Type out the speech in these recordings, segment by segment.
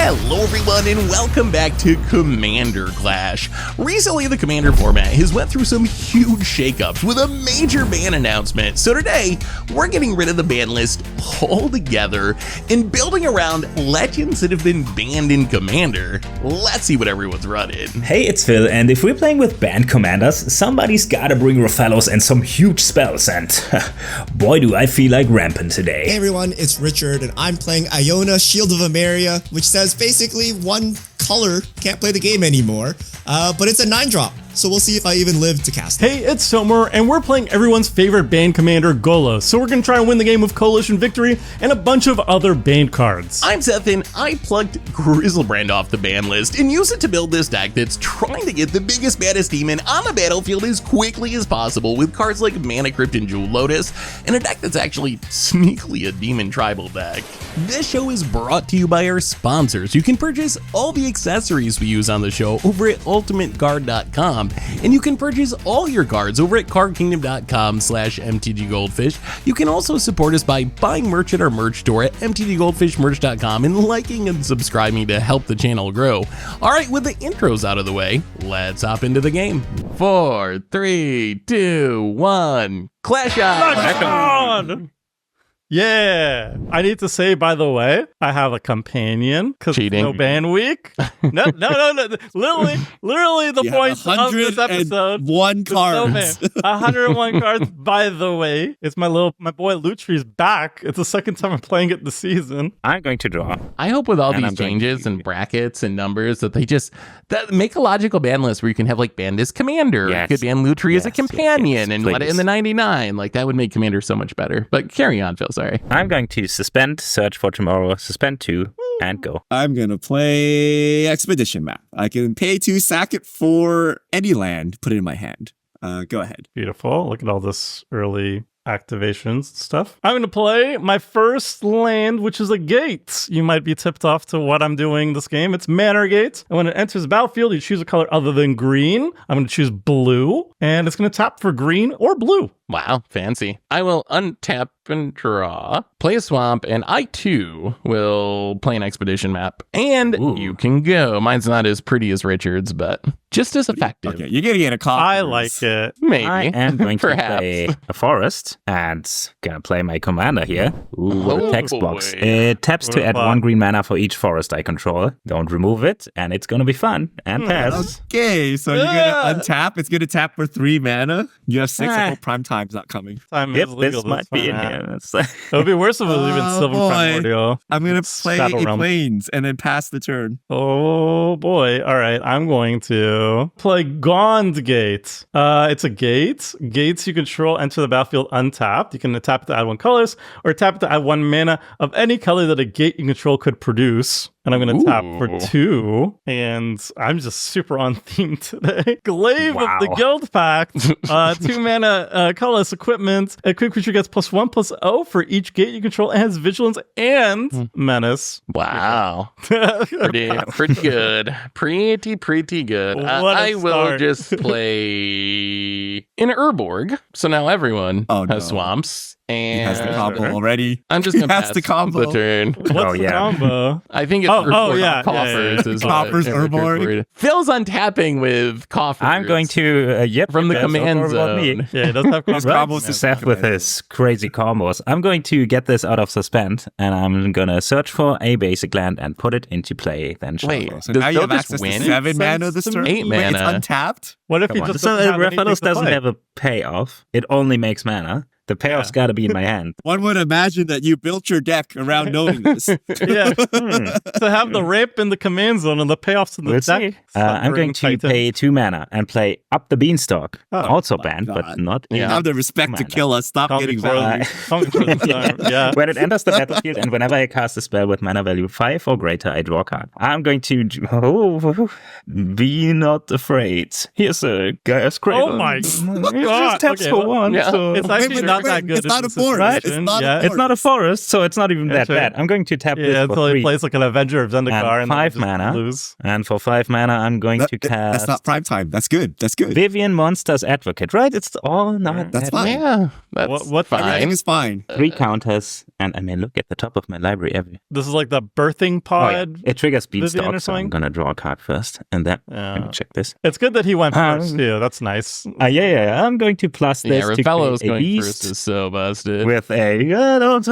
Hello everyone and welcome back to Commander Clash. Recently the Commander format has went through some huge shakeups with a major ban announcement, so today we're getting rid of the ban list altogether and building around legends that have been banned in Commander. Let's see what everyone's running. Hey, it's Phil, and if we're playing with banned commanders, somebody's gotta bring Rofellos and some huge spells, and boy do I feel like ramping today. Hey everyone, it's Richard, and I'm playing Iona, Shield of Emeria, which says basically one color can't play the game anymore, but it's a 9-drop, so we'll see if I even live to cast it. Hey, it's Somer, and we're playing everyone's favorite banned commander, Golos, so we're gonna try and win the game with Coalition Victory and a bunch of other banned cards. I'm Seth, and I plucked Griselbrand off the ban list and used it to build this deck that's trying to get the biggest, baddest demon on the battlefield as quickly as possible with cards like Mana Crypt and Jewel Lotus, and a deck that's actually sneakily a demon tribal deck. This show is brought to you by our sponsors. You can purchase all the accessories we use on the show over at ultimateguard.com, and you can purchase all your cards over at cardkingdom.com/mtggoldfish. You can also support us by buying merch at our merch store at mtggoldfishmerch.com and liking and subscribing to help the channel grow. Alright, with the intros out of the way, let's hop into the game. 4, 3, 2, 1, Clash on! Yeah, I need to say, by the way, I have a companion because no ban week. No. Literally the point of this episode. 101 cards. 101 cards. By the way, it's my boy Lutri's back. It's the second time I'm playing it this season. I'm going to draw. I hope with all these changes and brackets and numbers that they just make a logical ban list where you can have like ban this commander. Yes. You could ban Lutri as a companion and let it please. in the 99. Like that would make Commander so much better. But carry on, Phil. Sorry. I'm going to suspend, search for tomorrow, suspend 2, and go. I'm gonna play Expedition Map. I can pay 2, sack it for any land, put it in my hand. Go ahead. Beautiful. Look at all this early activations and stuff. I'm going to play my first land, which is a gate. You might be tipped off to what I'm doing this game. It's Manor Gate. And when it enters the battlefield, you choose a color other than green. I'm going to choose blue, and it's going to tap for green or blue. Wow, fancy. I will untap and draw, play a swamp, and I too will play an expedition map. And you can go. Mine's not as pretty as Richard's, but just as effective. Okay, you're gonna get a copy. I like it. Maybe. I am going to Perhaps. play a forest and gonna play my commander here. With a text box. boy. It taps to add fun. 1 green mana for each forest I control. Don't remove it, and it's gonna be fun. And pass. Okay, so you're gonna untap. It's gonna tap for 3 mana. You have 6. I hope prime time's not coming. Time Yep, is legal this might be in time. here. It would be worse if it was even Sylvan boy. Primordial. I'm gonna play a Shadowrun. Plains and then pass the turn. Oh boy. All right. I'm going to play Gond Gate. It's a gate. Gates you control enter the battlefield untapped. You can tap it to add 1 colors or tap it to add 1 mana of any color that a gate you control could produce. And I'm going to tap for 2. And I'm just super on theme today. Glaive of the Guild Pact. 2 mana colorless equipment. A quick creature gets +1/+0 for each gate you control and has vigilance and menace. Wow. Pretty good. Pretty good. What a I will start. just play an Urborg. So now everyone has swamps. He has the And combo already. I'm just going to pass the combo. the turn. What's the combo? I think it's Urborg Coffers. Is Coffers, Urborg. Phil's untapping with Coffers. I'm going to, From the that's command all about me. zone. Yeah, it doesn't have His combos. combos Seth with his crazy combos. I'm going to get this out of suspend, and I'm gonna search for a basic land and put it into play. Then Wait, So does now you Phil have just access win? to 7 mana this Sense turn. to me. 8 Wait, it's mana. untapped? What if he Come on. just So doesn't have anything Rathalos to doesn't play? have a payoff. It only makes mana. The payoff's got to be in my hand. One would imagine that you built your deck around knowing this. Yeah. To have the rape in the command zone and the payoffs in the We'll deck. see. I'm going to pay 2 mana and play Up the Beanstalk. Also banned, but God. not. You have the respect to Mana. kill us. Stop getting value. Yeah. When it enters the battlefield and whenever I cast a spell with mana value 5 or greater, I draw a card. I'm going to... be not afraid. Here's a Gaia's Cradle. Oh my It God. just taps Okay, for 1. yeah. So It's actually Wait, not not that good. It's not in a this forest. Right? It's not a Yeah. forest. It's not a forest, so it's not even that That's right. bad. I'm going to tap Yeah, this until for he 3. plays like an Avenger of Zendikar and, And 5 then just mana. lose. And for 5 mana, I'm going to That's cast not prime time. That's good. That's good. Vivian Monster's Advocate, right? It's all not That's that fine. Yeah, that's What Everything fine. is fine. 3 counters, and I may look at the top of my library every. This is like the birthing Oh, yeah. pod. It triggers Vivian or Beanstalk, so I'm something? gonna draw a card first, and then let me check this. It's good that he went Um, first too. That's nice. Yeah. I'm going to plus Yeah, this to Rafello's create a going first beast is so busted. with a. Don't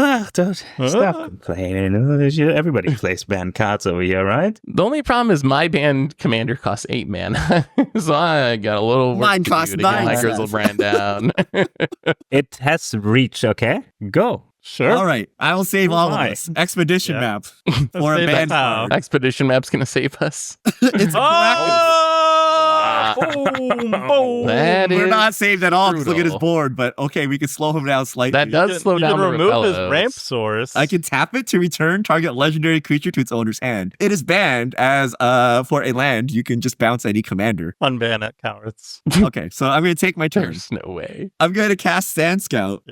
stop complaining. Everybody plays banned cards over here, right? The only problem is my band commander costs 8 mana, so I got a little work Mine to costs do to get 9. my Grizzlebrand down. It has reach. Okay, go. Sure. All right. I will save all of Why? us. Expedition Yeah. map for a save band us how. card. Expedition map's gonna save us. It's Boom! Boom! That We're is not saved at all. 'Cause Look at his brutal. board, but okay, we can slow him down slightly. That does slow you down can the remove his Rafellos. ramp source. I can tap it to return target legendary creature to its owner's hand. It is banned as for a land. You can just bounce any commander. unban it, cowards. Okay, so I'm going to take my turn. There's no way. I'm going to cast Sand Scout.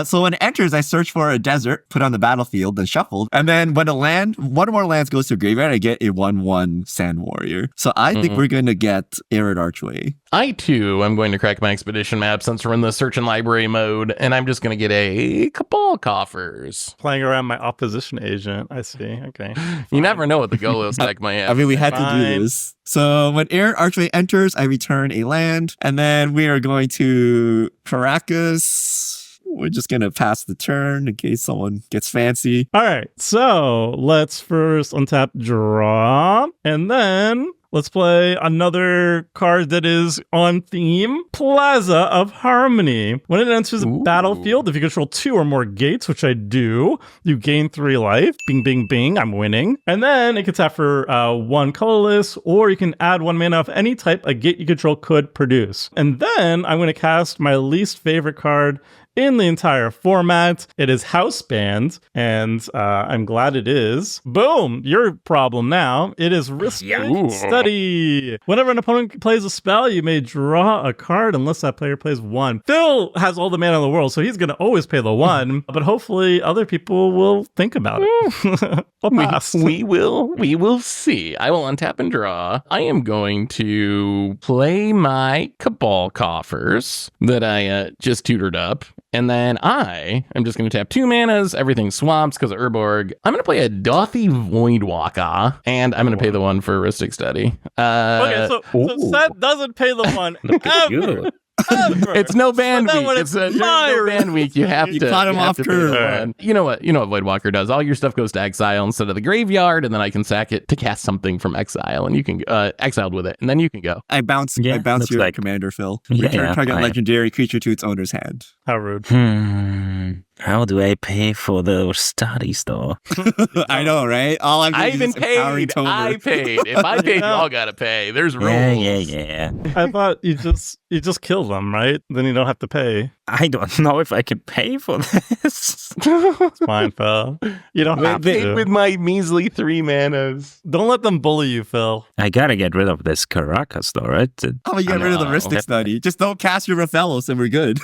So when it enters, I search for a desert, put on the battlefield, then shuffled. And then when one or more lands goes to a graveyard, I get a 1/1 Sand Warrior. So I think we're going to get Arid Archway. I too am going to crack my expedition map since we're in the search and library mode, and I'm just going to get a Cabal Coffers. Playing around my opposition agent. I see. Okay. You never know what the Golos deck might have. I mean, we had to do Fine. this. So when Arid Archway enters, I return a land, and then we are going to Caracas. We're just going to pass the turn in case someone gets fancy. All right. So let's first untap draw, and then let's play another card that is on theme, Plaza of Harmony. When it enters the Ooh. battlefield, if you control 2 or more gates, which I do, you gain 3 life. Bing, bing, bing, I'm winning. And then it can tap for 1 colorless, or you can add 1 mana of any type a gate you control could produce. And then I'm going to cast my least favorite card in the entire format. It is Houseband, and I'm glad it is. Boom! Your problem now. It is Restraint Study. Whenever an opponent plays a spell, you may draw a card unless that player plays 1. Phil has all the mana in the world, so he's going to always pay the 1, but hopefully other people will think about it. I'll pass. We will see. I will untap and draw. I am going to play my Cabal Coffers that I just tutored up. And then I am just going to tap 2 manas, everything swamps because of Urborg. I'm going to play a Dothy Voidwalker, and I'm going to pay the 1 for Heuristic Study. Okay, so Seth doesn't pay the 1 ever. You. Ever. It's no ban So then week. when It's a it's during my no ban week. You have You to. caught him you have off to pay curve. the 1. You know what? You know what Voidwalker does. All your stuff goes to exile instead of the graveyard, and then I can sack it to cast something from exile, and you can exiled with it, and then you can go. I bounce Yeah, your looks like- commander, Phil. Yeah, Return target fine. legendary creature to its owner's hand. How rude. How do I pay for the studies though? I know, right? All I'm I doing even is empowering paid. Tomer. I paid. If I paid, y'all gotta pay. There's rules. Yeah. I thought you just kill them, right? Then you don't have to pay. I don't know if I can pay for this. It's fine, Phil. You don't I have paid to. with my measly 3 manas. Don't let them bully you, Phil. I gotta get rid of this Caracas though, right? Oh, you get rid of the know. Mystic Study. Just don't cast your Rafellos and we're good.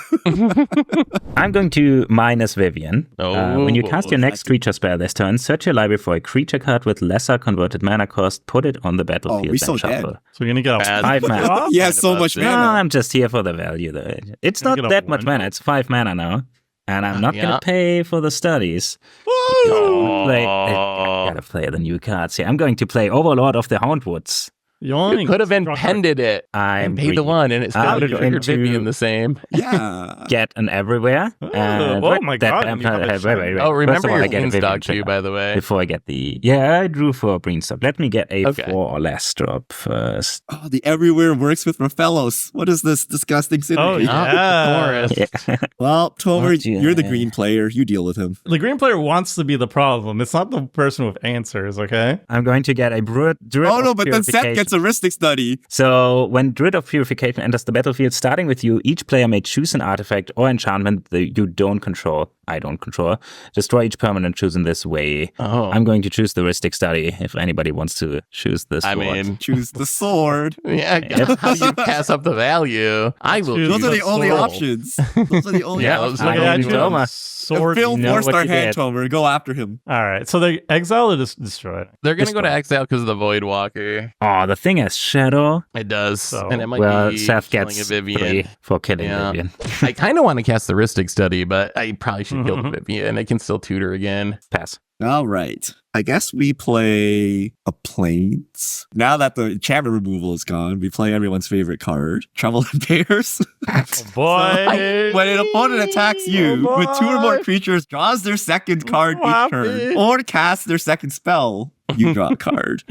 I'm going to minus Vivian. Oh, when you cast your next creature spell this turn, search your library for a creature card with lesser converted mana cost, put it on the battlefield, we so and shuffle. dead. So you're gonna get a Bad. 5 mana. He has so much No, mana. I'm just here for the value though. It's Can you not get a that much 1? mana, it's 5 mana now. And I'm not Yeah. gonna pay for the studies. I gotta play the new cards here. I'm going to play Overlord of the Houndwoods. You could have impended it I'm and paid the greedy. 1, and it still I'm would have going triggered to- Vivian the same. Yeah. Get an everywhere. oh my God, you have a Wait. Oh, First of remember all, your I get a Vivian Beanstalk too, trigger by the way. before I get the... Yeah, I drew for Beanstalk. Let me get a Okay. 4 or less drop first. Oh, the everywhere works with Rafellos. What is this disgusting Oh, synergy? yeah. Yeah. Well, Tomer, What do you you're the have? green player. You deal with him. The green player wants to be the problem. It's not the person with answers, okay? I'm going to get a Druid Oh, no, of but then Seth Purification. gets a Mystic Study. So, when Druid of Purification enters the battlefield, starting with you, each player may choose an artifact or enchantment that you don't control. I don't control. Destroy each permanent chosen this way. Oh. I'm going to choose the heuristic study if anybody wants to choose this. I mean, Choose the sword. yeah, how do you pass up the value? I will. Choose Those choose are the the only sword. options. Those are the only Yeah, options. those are I the don't only know. ones. sword. Phil know forced what our you hand, did. Tomer. Go after him. All right, so they exile or just destroy? They're gonna go to Destroy. exile because of the Void Walker. Oh, the thing has shadow. It does, So- and it might Well, be Seth killing gets a Vivian. 3 for killing Yeah. Vivian. I kind of want to cast the Rhystic Study, but I probably should kill the Vivian. I can still tutor again. Pass. All right. I guess we play a Plains. Now that the enchantment removal is gone, we play everyone's favorite card, Trouble in Pairs. Oh, boy. When an opponent attacks you Oh, with 2 or more boy. creatures, draws their second card so each turn, happy. or casts their second spell, you draw a card.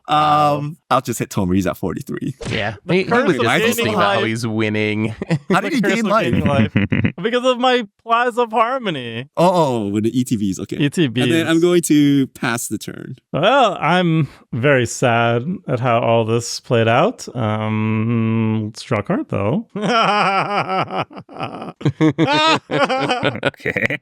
I'll just hit Tomer. He's at 43. Yeah, The he curse was of just gaining thinking about how life. he's winning. How did he The curse gain of life? gaining life. Because of my Plaza of Harmony. Oh, with the ETVs. Okay. ETBs. And then I'm going to pass the turn. Well, I'm very sad at how all this played out. Let's draw a card, though. Okay.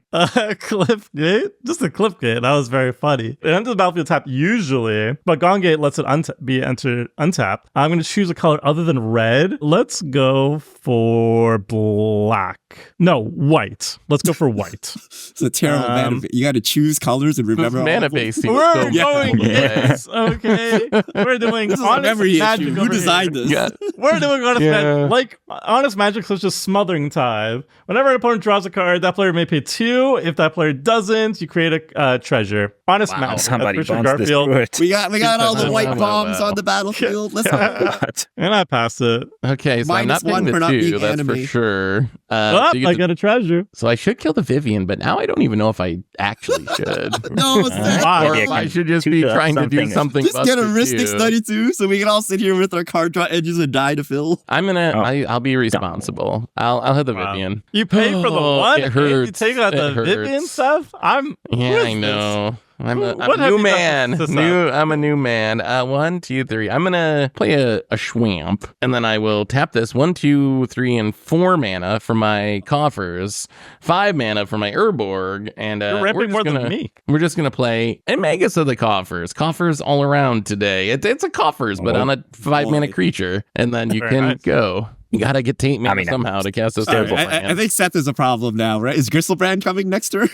Cliff Gate? Just a Cliff Gate. That was very funny. It enters the battlefield tapped usually, but Gone Gate lets it be entered untapped. I'm going to choose a color other than red. Let's go for black. No, white. Let's go for white. It's a terrible mana base. You got to choose colors and This remember all mana of them. base seems We're so going cool. yes, okay. We're doing This is a honest memory magic issue. Who over designed here. this? Yeah. We're doing honest Yeah. magic. Like, honest magic such as Smothering Tithe. Whenever an opponent draws a card, that player may pay 2. If that player doesn't, you create a treasure. Honest Wow. magic. Somebody That's Richard bombs this Garfield. druid. We got all the white Wow. bombs on the battlefield. Let's God. And I pass it. Okay, so I'm not -1 paying for not the 2, being that's for anime. sure. Oh, So, you I get got a treasure. so I should kill the Vivian, but now I don't even know if I actually should. No, Seth. Why? Or Maybe if I I can should just tutor be up trying to do something. something. Just get a busted Rhystic too. Study too, so we can all sit here with our card draw edges and die to fill. I'm gonna. Oh. I'll be responsible. I'll hit the Wow. Vivian. You pay for the Oh, one, it and you hurts. take out the It hurts. Vivian stuff? Who Yeah, is I know. I'm Who- a what have new you done man. to this I'm a new man. 1, 2, 3. I'm gonna play a Schwamp, and then I will tap this 1, 2, 3, and 4 mana for my coffers, 5 mana for my Urborg, and You're we're ramping just more gonna, than me. We're just gonna play a Magus of the Coffers. Coffers all around today. It's a coffers, but on a 5 mana boy. creature, and then you Very can nice. go. You gotta get Tate mana I mean, somehow to cast those All right, terrible I think Seth is a problem now, right? Is Gristlebrand coming next turn?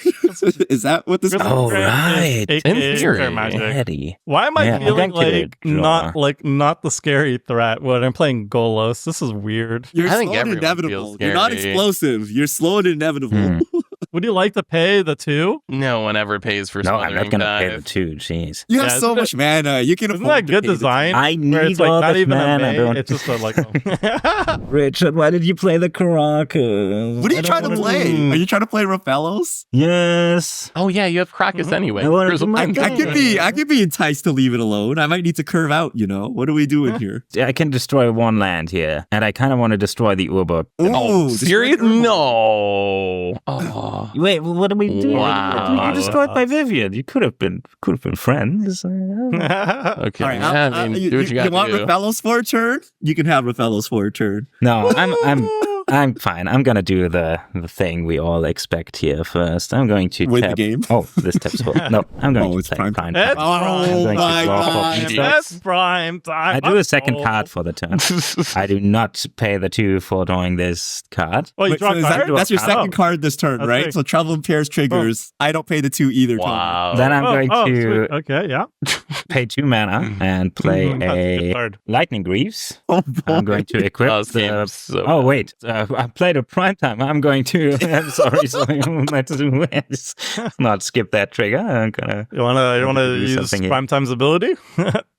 Is that what this? Grizzly Oh, Brand right. is In AKA theory. Fair Magic. Eddie. Why am I Yeah, I'm feeling going to not the scary threat when I'm playing Golos? This is weird. You're I think slow and everyone inevitable. feels You're not scary. explosive. You're slow and inevitable. Hmm. Would you like to pay the 2? No one ever pays for No, I'm Smothering not going to pay Dive. the 2. Jeez. You have Yeah, so isn't much mana. You can Isn't afford that to good pay the design? I Where it's need like all not this even mana, a May, don't- it's just a, like Richard, why did you play the Caracas? What are you trying to play? Are you trying to play Rafellos? Yes. Oh yeah, you have Crocus anyway. I wanna Grizzle do my Brand. I could be enticed to leave it alone. I might need to curve out. What are we doing here? I can destroy 1 land here, and I kind of want to destroy the Urborg. Oh, Ooh, serious? destroy the- No. Oh. Wait, what do we do? Wow. You destroyed by Vivian. You could have been friends. Okay. All right, yeah, I mean, do what you got want to do. Rafellos for a turn? You can have Rafellos for a turn. No, I'm fine. I'm gonna do the thing we all expect here first. I'm going to Win the tap. game? Oh, this tap's full. No, I'm going to it's play prime prime. It's time. I'm going to my draw God. for That's prime time. I do a second Uh-oh. card for the turn. I do not pay the 2 for drawing this card. Oh, you Wait, draw so a is card? that's your Oh. second card this turn, That's right? right. So Trouble in Pairs triggers. I don't pay the 2 either. Tomer. Wow. Then I'm going to sweet. Okay, yeah. pay 2 mana and play That's a good a card. Lightning Greaves. Oh, boy. I'm going to equip Oh, this game the is so Oh bad. wait, I played a prime time. I'm going to. I'm sorry, let's not skip that trigger. I'm gonna. You wanna do use something here. prime time's ability?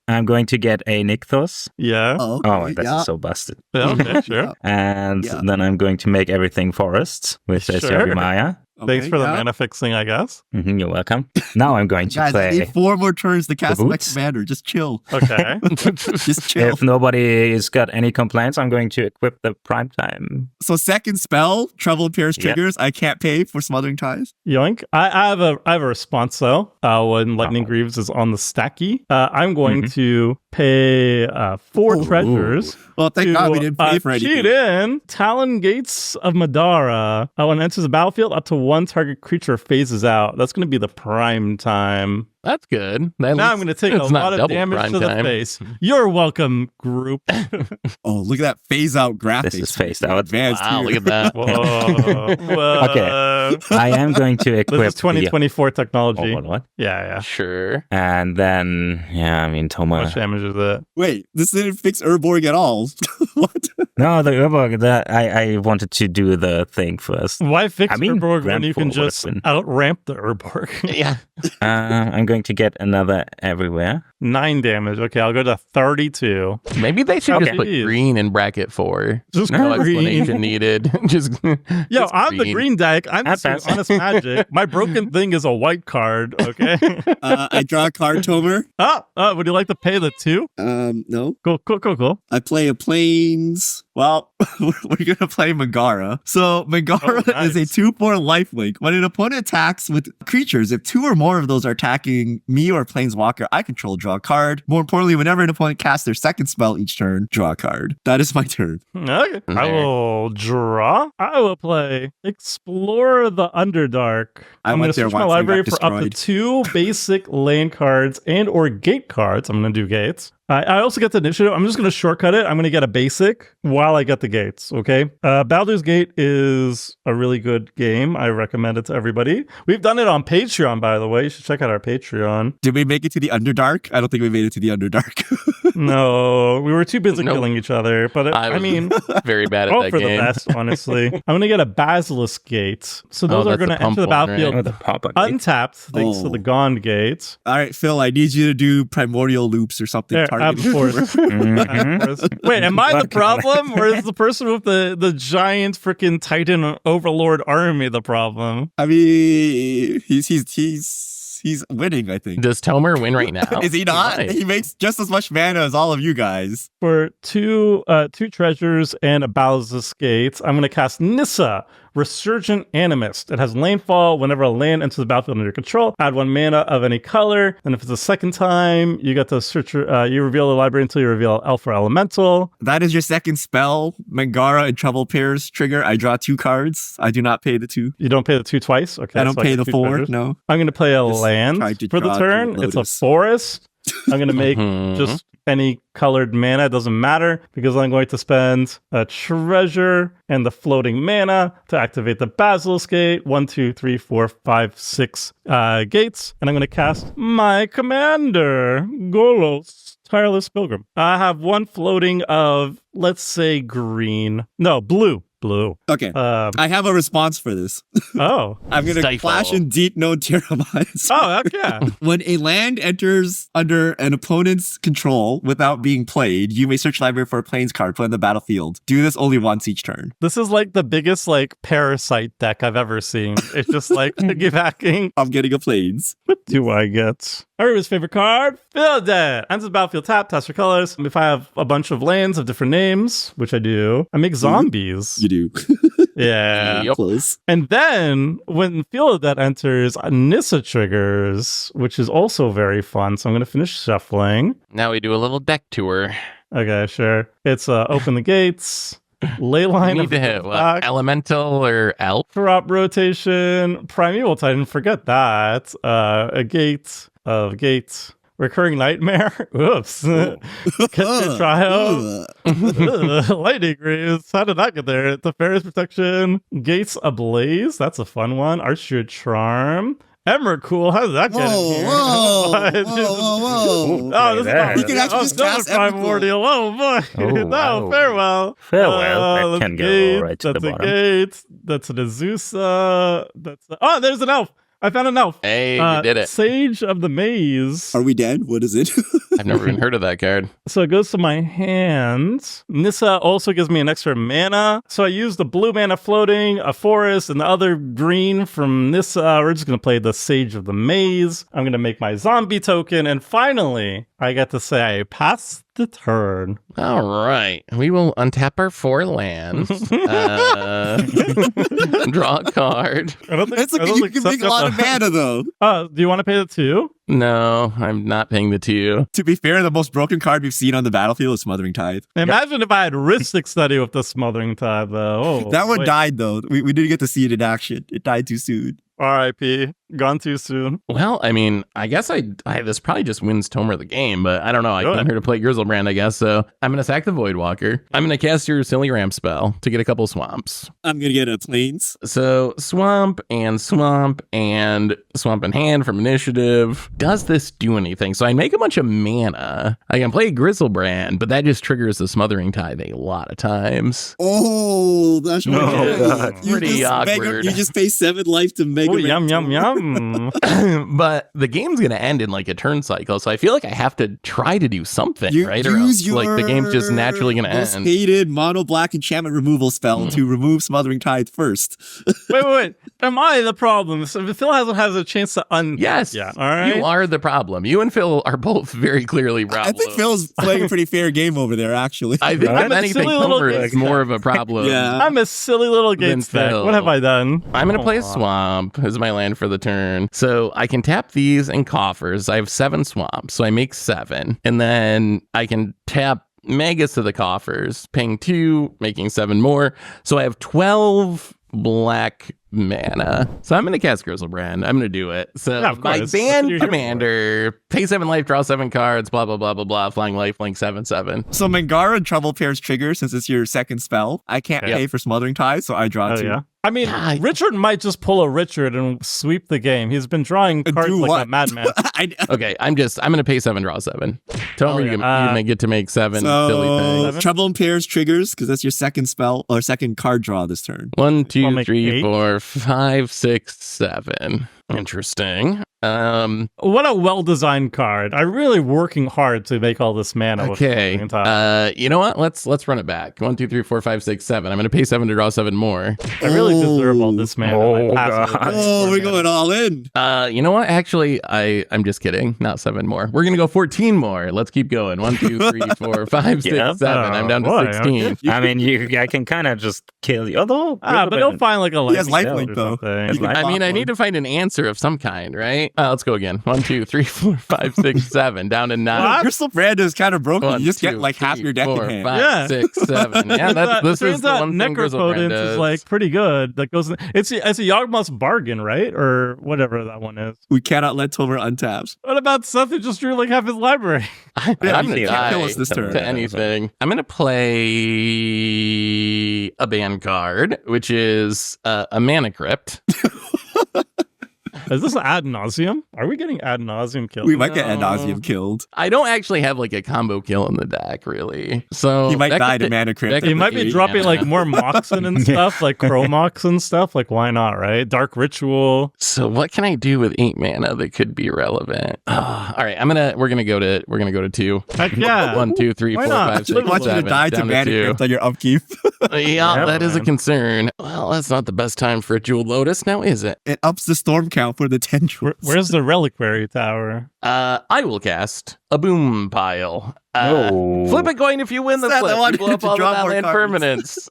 I'm going to get a Nykthos. Yeah. Oh, Oh, okay, that's yeah. so busted. Yeah, okay, sure. Yeah. And Yeah. then I'm going to make everything forests with the Sure. Maya. Thanks Okay, for the yeah. mana fixing, I guess. You're welcome. Now I'm going to Guys, I play. need 4 more turns to cast my boots? commander. Just chill. Okay. Just chill. If nobody has got any complaints, I'm going to equip the prime time. So second spell, Trouble in Pairs Yep. triggers. I can't pay for Smothering Ties. Yoink. I have a response though. When Lightning Greaves is on the stacky, I'm going to pay 4 Ooh. treasures. Well, thank to, God we didn't pay for anything. cheat in Talon Gates of Madara. When it enters the battlefield, up to one target creature phases out. That's going to be the prime time. That's good. Now I'm going to take a lot of damage to the face. You're welcome, group. Oh, look at that phase out graphics. This is phased out. Advanced Wow, here. look at that. Whoa. Okay. I am going to equip. This is 2024 technology. What? Yeah. Sure. And then, How much Toma. damage is it? Wait, this didn't fix Urborg at all. What? No, the Urborg, that I wanted to do the thing first. Why fix Urborg when ramp you can forward just would've been- out-ramp the Urborg? Yeah. I'm going to get another everywhere. 9 damage. Okay, I'll go to 32. Maybe they should just put Jeez. green in bracket 4. Just No green. explanation needed. Just Yo, just I'm the green deck. I'm That's just doing honest magic. My broken thing is a white card, okay? I draw a card, Tomer. Would you like to pay the 2? No. Cool. I play a plains. Well, we're going to play Megara. So Megara Oh, nice. is a 2/4 lifelink. When an opponent attacks with creatures, if 2 or more of those are attacking me or Planeswalker I control, draw a card. More importantly, whenever an opponent casts their second spell each turn, draw a card. That is my turn. Okay. I There. will draw. I will play Explore the Underdark. I I'm going went to there search my once, I library got for up to destroyed. 2 basic land cards and or gate cards. I'm going to do gates. I also get the initiative. I'm just going to shortcut it. I'm going to get a basic while I get the gates, okay? Baldur's Gate is a really good game. I recommend it to everybody. We've done it on Patreon, by the way. You should check out our Patreon. Did we make it to the Underdark? I don't think we made it to the Underdark. No, we were too busy Nope. killing each other. But I I was mean, very bad at hope that for game. the best, honestly. I'm going to get a Basilisk Gate. So those are that's going the to enter the pump one, right? battlefield Oh, the pop-up. untapped thanks to Oh. the Gond Gate. All right, Phil, I need you to do primordial loops or something. There, targeted. of course. Mhm. Of course. Wait, am I the Working on it. problem, or is the person with the giant freaking Titan Overlord army the problem? I mean, he's winning, I think. Does Tomer win right now? Is he not? might. He makes just as much mana as all of you guys. For two treasures and a Basilisk Gate, I'm going to cast Nissa, Resurgent Animist. It has landfall. Whenever a land enters the battlefield under your control, add 1 mana of any color. And if it's the second time, you get to search. You reveal the library until you reveal elf or elemental. That is your second spell, Mangara and Trouble Pairs trigger. I draw 2 cards. I do not pay the 2. You don't pay the 2 twice. Okay, I don't so pay get the 2 4. treasures. No. I'm going to play a Just land tried to for the draw turn. through It's a Lotus. forest. I'm going to make Mhm. just any colored mana. It doesn't matter because I'm going to spend a treasure and the floating mana to activate the Basilisk Gate. 1, 2, 3, 4, 5, 6 gates. And I'm going to cast my commander, Golos. Tireless Pilgrim. I have 1 floating of, let's say, green. No, blue. Okay. I have a response for this. Oh. I'm going to Stifle. flash in Deep Node Terramines. Oh, heck yeah. When a land enters under an opponent's control without being played, you may search library for a plains card put on the battlefield. Do this only once each turn. This is like the biggest like parasite deck I've ever seen. It's just like piggybacking. I'm getting a plains. What do I get? Everybody's favorite card, Field Dead. Enters the battlefield tap, test your colors. If I have a bunch of lands of different names, which I do, I make zombies. You do. Yeah. Yep. Close. And then when Field Dead enters, Nissa triggers, which is also very fun. So I'm going to finish shuffling. Now we do a little deck tour. Okay, sure. It's open the gates. Leyline You of need to hit the what, Black. elemental or elf? Crop rotation, Primeval Titan, forget that. A gate of gates. Recurring Nightmare. Oops. Catch your trial. Lightning Greaves. How did that get there? Teferi's Protection. Gates Ablaze. That's a fun one. Archer Charm. Emrakul. How did that get in here? What? Whoa. Oh, this is there. not You can actually just another cast Emrakul. Primordial. Oh, boy. Oh, No, wow. farewell. Farewell. That that's can a go gate. right to That's the a bottom. gate. That's an Azusa. Oh, there's an elf. I found an elf. Hey, you did it. Sage of the Maze. Are we dead? What is it? I've never even heard of that card. So it goes to my hand. Nissa also gives me an extra mana. So I use the blue mana floating, a forest, and the other green from Nissa. We're just going to play the Sage of the Maze. I'm going to make my zombie token. And finally, I get to say I passed the turn. All right. We will untap our 4 lands. Draw a card. I don't think, It's okay. You can make a lot of mana, though. Do you want to pay the 2? No, I'm not paying the 2. To be fair, the most broken card we've seen on the battlefield is Smothering Tithe. Imagine if I had Ristic Study with the Smothering Tithe, though. Oh, That one wait. died, though. We didn't get to see it in action. It died too soon. R.I.P. Gone too soon. Well, I mean, I guess this probably just wins Tomer the game, but I don't know. I Go came ahead. here to play Grizzlebrand, I guess. So I'm going to sack the Voidwalker. I'm going to cast your Silly Ramp spell to get a couple swamps. I'm going to get a Plains. So swamp and swamp and swamp in hand from initiative. Does this do anything? So I make a bunch of mana. I can play Grizzlebrand, but that just triggers the Smothering Tithe a lot of times. Oh, that's No, God. Pretty awkward. You just pay 7 life to Mega Oh, Man. yum, yum, yum. But the game's going to end in like a turn cycle. So I feel like I have to try to do something, You right? Or else, use like the game's just naturally going to most end. hated mono black enchantment removal spell to remove Smothering Tithe first. Wait. Am I the problem? So if Phil has a chance to Yes. Yeah, all right. You are the problem. You and Phil are both very clearly I problems. think Phil's playing a pretty fair game over there, actually. I think I'm if a anything, silly little Homer is kid. more of a problem. Yeah. I'm a silly little Gates deck. Phil. What have I done? I'm going to play a Aw. swamp as my land for the turn. So I can tap these and coffers. I have 7 swamps, so I make 7. And then I can tap Magus to the coffers, paying 2, making 7 more. So I have 12 black mana. So I'm going to cast Grizzlebrand. I'm going to do it. So Yeah, of my course. That's what band you're here commander, pay 7 life, draw 7 cards, blah, blah, blah, blah, blah, flying lifelink 7/7. So Mangara Trouble Pairs trigger since it's your second spell. I can't Yep. pay for Smothering Tithe, so I draw Oh, 2. yeah. I mean, Yeah. Richard might just pull a Richard and sweep the game. He's been drawing cards Do like what? a madman. Okay, I'm going to pay 7, draw 7. Tell me yeah. you may get to make 7 silly So things. Trouble in Pairs triggers because that's your second spell or second card draw this turn. 1, I'll 2, make 3, 8. 4, 5, 6, 7. Interesting. What a well-designed card. I'm really working hard to make all this mana. with Okay. Smothering Tithe. You know what? Let's run it back. 1, 2, 3, 4, 5, 6, 7. I'm going to pay 7 to draw 7 more. I really deserve all this mana. Oh, Like, passive. God. Oh, we're going all in. You know what? Actually, I'm just kidding. Not 7 more. We're going to go 14 more. Let's keep going. 1, 2, 3, 4, 5, 6, Yeah. 7. I'm down to Boy, 16. I mean, I can kind of just kill you. Although, But he'll find like a He has lightning lifelink, bolt or though. something. He can- I mean, I Popcorn. need to find an answer of some kind, right? Let's go again. 1, 2, 3, 4, 5, 6, 7. Down to 9. What? Crystal Brand is kind of broken. 1, You just 2, get like half 3, your deck 4, in hand. 5, Yeah. 6, 7. Yeah, this is turns the out one thing Grizzlebrand Necropotence does. is like pretty good. That goes. It's a Yawgmoth's bargain, right? Or whatever that one is. We cannot let Tomer untap. What about Seth who just drew like half his library? I'm Yeah, gonna you can't die kill us this turn. to anything. I'm gonna play a band card, which is a Mana Crypt. Is this ad nauseum? Are we getting ad nauseum killed? We might get ad No. nauseum killed. I don't actually have like a combo kill in the deck, really. So He might that die could to be- Mana that Crypt. could He might be be dropping mana. like more Moxen and stuff, like Chromox and stuff. Like, why not, right? Dark Ritual. So what can I do with 8 mana that could be relevant? All right, we're gonna go to 2. Heck yeah. 1, 2, 3, Why 4, not? 5, I 6, want you to 7. die to Down Mana 2. Crypt on your upkeep. Yeah, that is a man. concern. Well, that's not the best time for a Jeweled Lotus, now is it? It ups the storm count for the tendrils. Where's the Reliquary Tower? I will cast a Boom Pile. No. Flip a coin if you win the Seth, I flip. You wanted blow up to all the draw more land cards. permanents.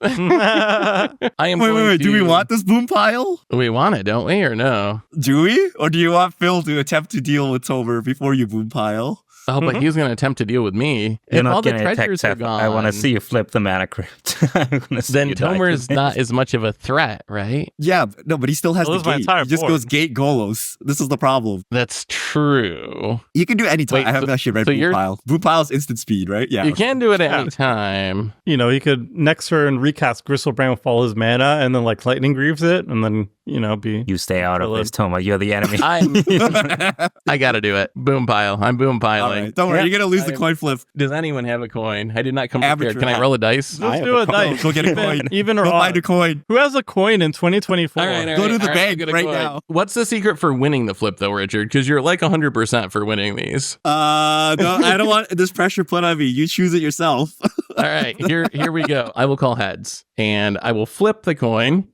I am Wait, going wait. Do we to- want this boom pile? We want it, don't we, or no? Do we? Or do you want Phil to attempt to deal with Tomer before you boom pile? Oh, but he's going to attempt to deal with me. You're If not all the gonna attack treasures are Seth. gone, I want to see you flip the mana crypt. I wanna see then you die Tomer to is this. not as much of a threat, right? Yeah, no, but he still has Well, the this is my gate. entire He just board. goes gate Golos. This is the problem. That's true. You can do it anytime. Wait, I haven't so- actually read so boom you're- pile. Boom pile's instant speed, right? Yeah. You can do it at Yeah. any time. You know, he could next turn recast Gristlebrand with all his mana and then like Lightning Greaves it and then, you know, be. You stay out of Philip. this, Toma. You're the enemy. I got to do it. Boom pile. I'm boom All piling. right. Don't worry. Yeah, You're going to lose the I- coin flip. Does anyone have a coin? I did not come Average prepared. Can I rat. roll a dice? Let's do a dice. Go get a coin. Even or Go odd. find a coin. Who has a coin in 2024? All right, Go to the all bank I'll get a right coin. now. What's the secret for winning the flip, though, Richard? Because you're like 100% for winning these. No, I don't want this pressure put on me. You choose it yourself. All right, here we go. I will call heads, and I will flip the coin.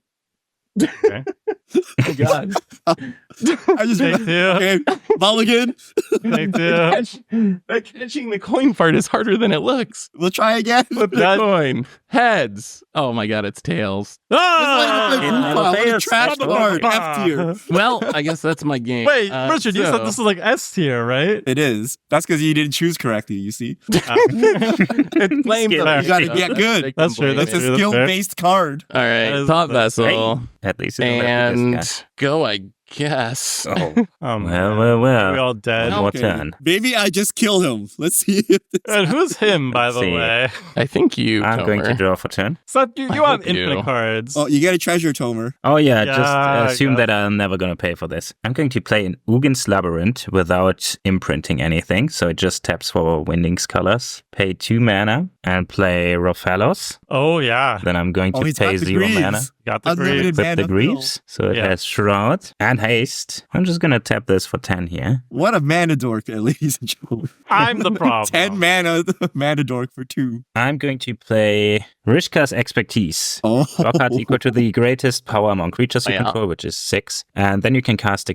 Okay. Oh god. I just Take two. okay. Mulligan. Take two. That catching the coin part is harder than it looks. We'll try again. Flip the That- coin. Heads. Oh my god, it's tails. Ah! What a fails. trash card. F tier. Well, I guess that's my game. Wait, Richard, you said this is like S tier, right? It is. That's because you didn't choose correctly, you see. It blames Skill. them. You gotta get good. That's true, That's a That's fair. skill-based card. All right, That is- top vessel. At least it's not the biggest And go, I guess. guy. Oh, Well, well, we well. all dead. One more Okay. turn. Maybe I just kill him. Let's see if this And who's him, by the Let's see. way? I think you, I'm going to Tomer. draw for turn. So you I have hope you infinite do. cards. Oh, you get a treasure, Tomer. Oh yeah, Yeah, just assume yeah. that I'm never going to pay for this. I'm going to play an Ugin's Labyrinth without imprinting anything, so it just taps for Winding's colors. Pay 2 mana and play Rofellos. Oh, yeah. Then I'm going Oh, to he's pay got the 0 greaves. mana. Got the Unlimited greed. With mana the fill. Greaves, so it Yeah. has Shroud and Haste. I'm just going to tap this for 10 here. What a mana dork, ladies and gentlemen. I'm the problem. 10 mana, mana dork for 2. I'm going to play Rishka's Expertise. Oh. Draw card equal to the greatest power among creatures you Yeah. control, which is 6. And then you can cast a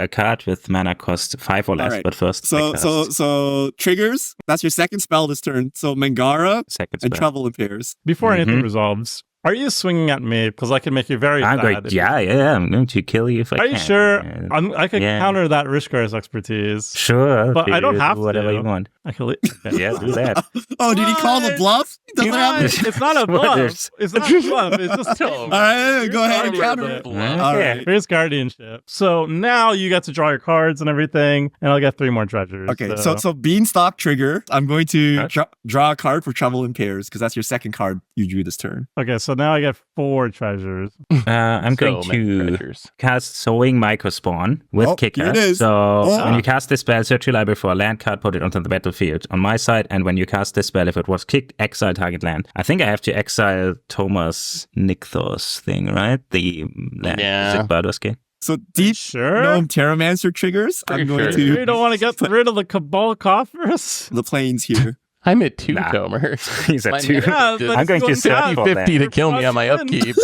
card with mana cost 5 or less. Alright. But first, So, I cast so triggers. That's your second spell this turn. So Mangara second and spell. Trouble in Pairs. Before anything Mhm. resolves, are you swinging at me? Because I can make you very I'm sad. going, if you- I'm going to kill you if I Are can. you sure? Yeah. I could Yeah. counter that Rishkar's expertise. Sure, But I don't do have whatever to. you want. I could. Yeah, do that. Oh, did he call the What? bluff? He doesn't have What? the- It's not a bluff. Spoilers. It's not a bluff. It's just All right, go ahead and counter it. Okay. All right. Here's guardianship. So now you get to draw your cards and everything, and I'll get 3 more treasures. Okay, so Beanstalk trigger. I'm going to draw a card for Trouble in Pairs because that's your second card you drew this turn. okay, so now I get 4 treasures. I'm going So many to treasures. cast Sowing Microspawn with Oh, Kicker. here it is. So Oh. when you cast this spell, search your library for a land card, put it onto the battlefield on my side. And when you cast this spell, if it was kicked, exile target land. I think I have to exile Thomas Nykthos thing, right? The land. Yeah. Is it Baldur's Gate? So Deep Sure. Gnome Terramancer triggers. Pretty I'm going sure. You to don't want to get rid of the Cabal coffers? the planes here. I'm at 2, Nah. Tomer. He's at My 2. mana Yeah, just but I'm going to it's search down. for 50 that. to kill me on my upkeep.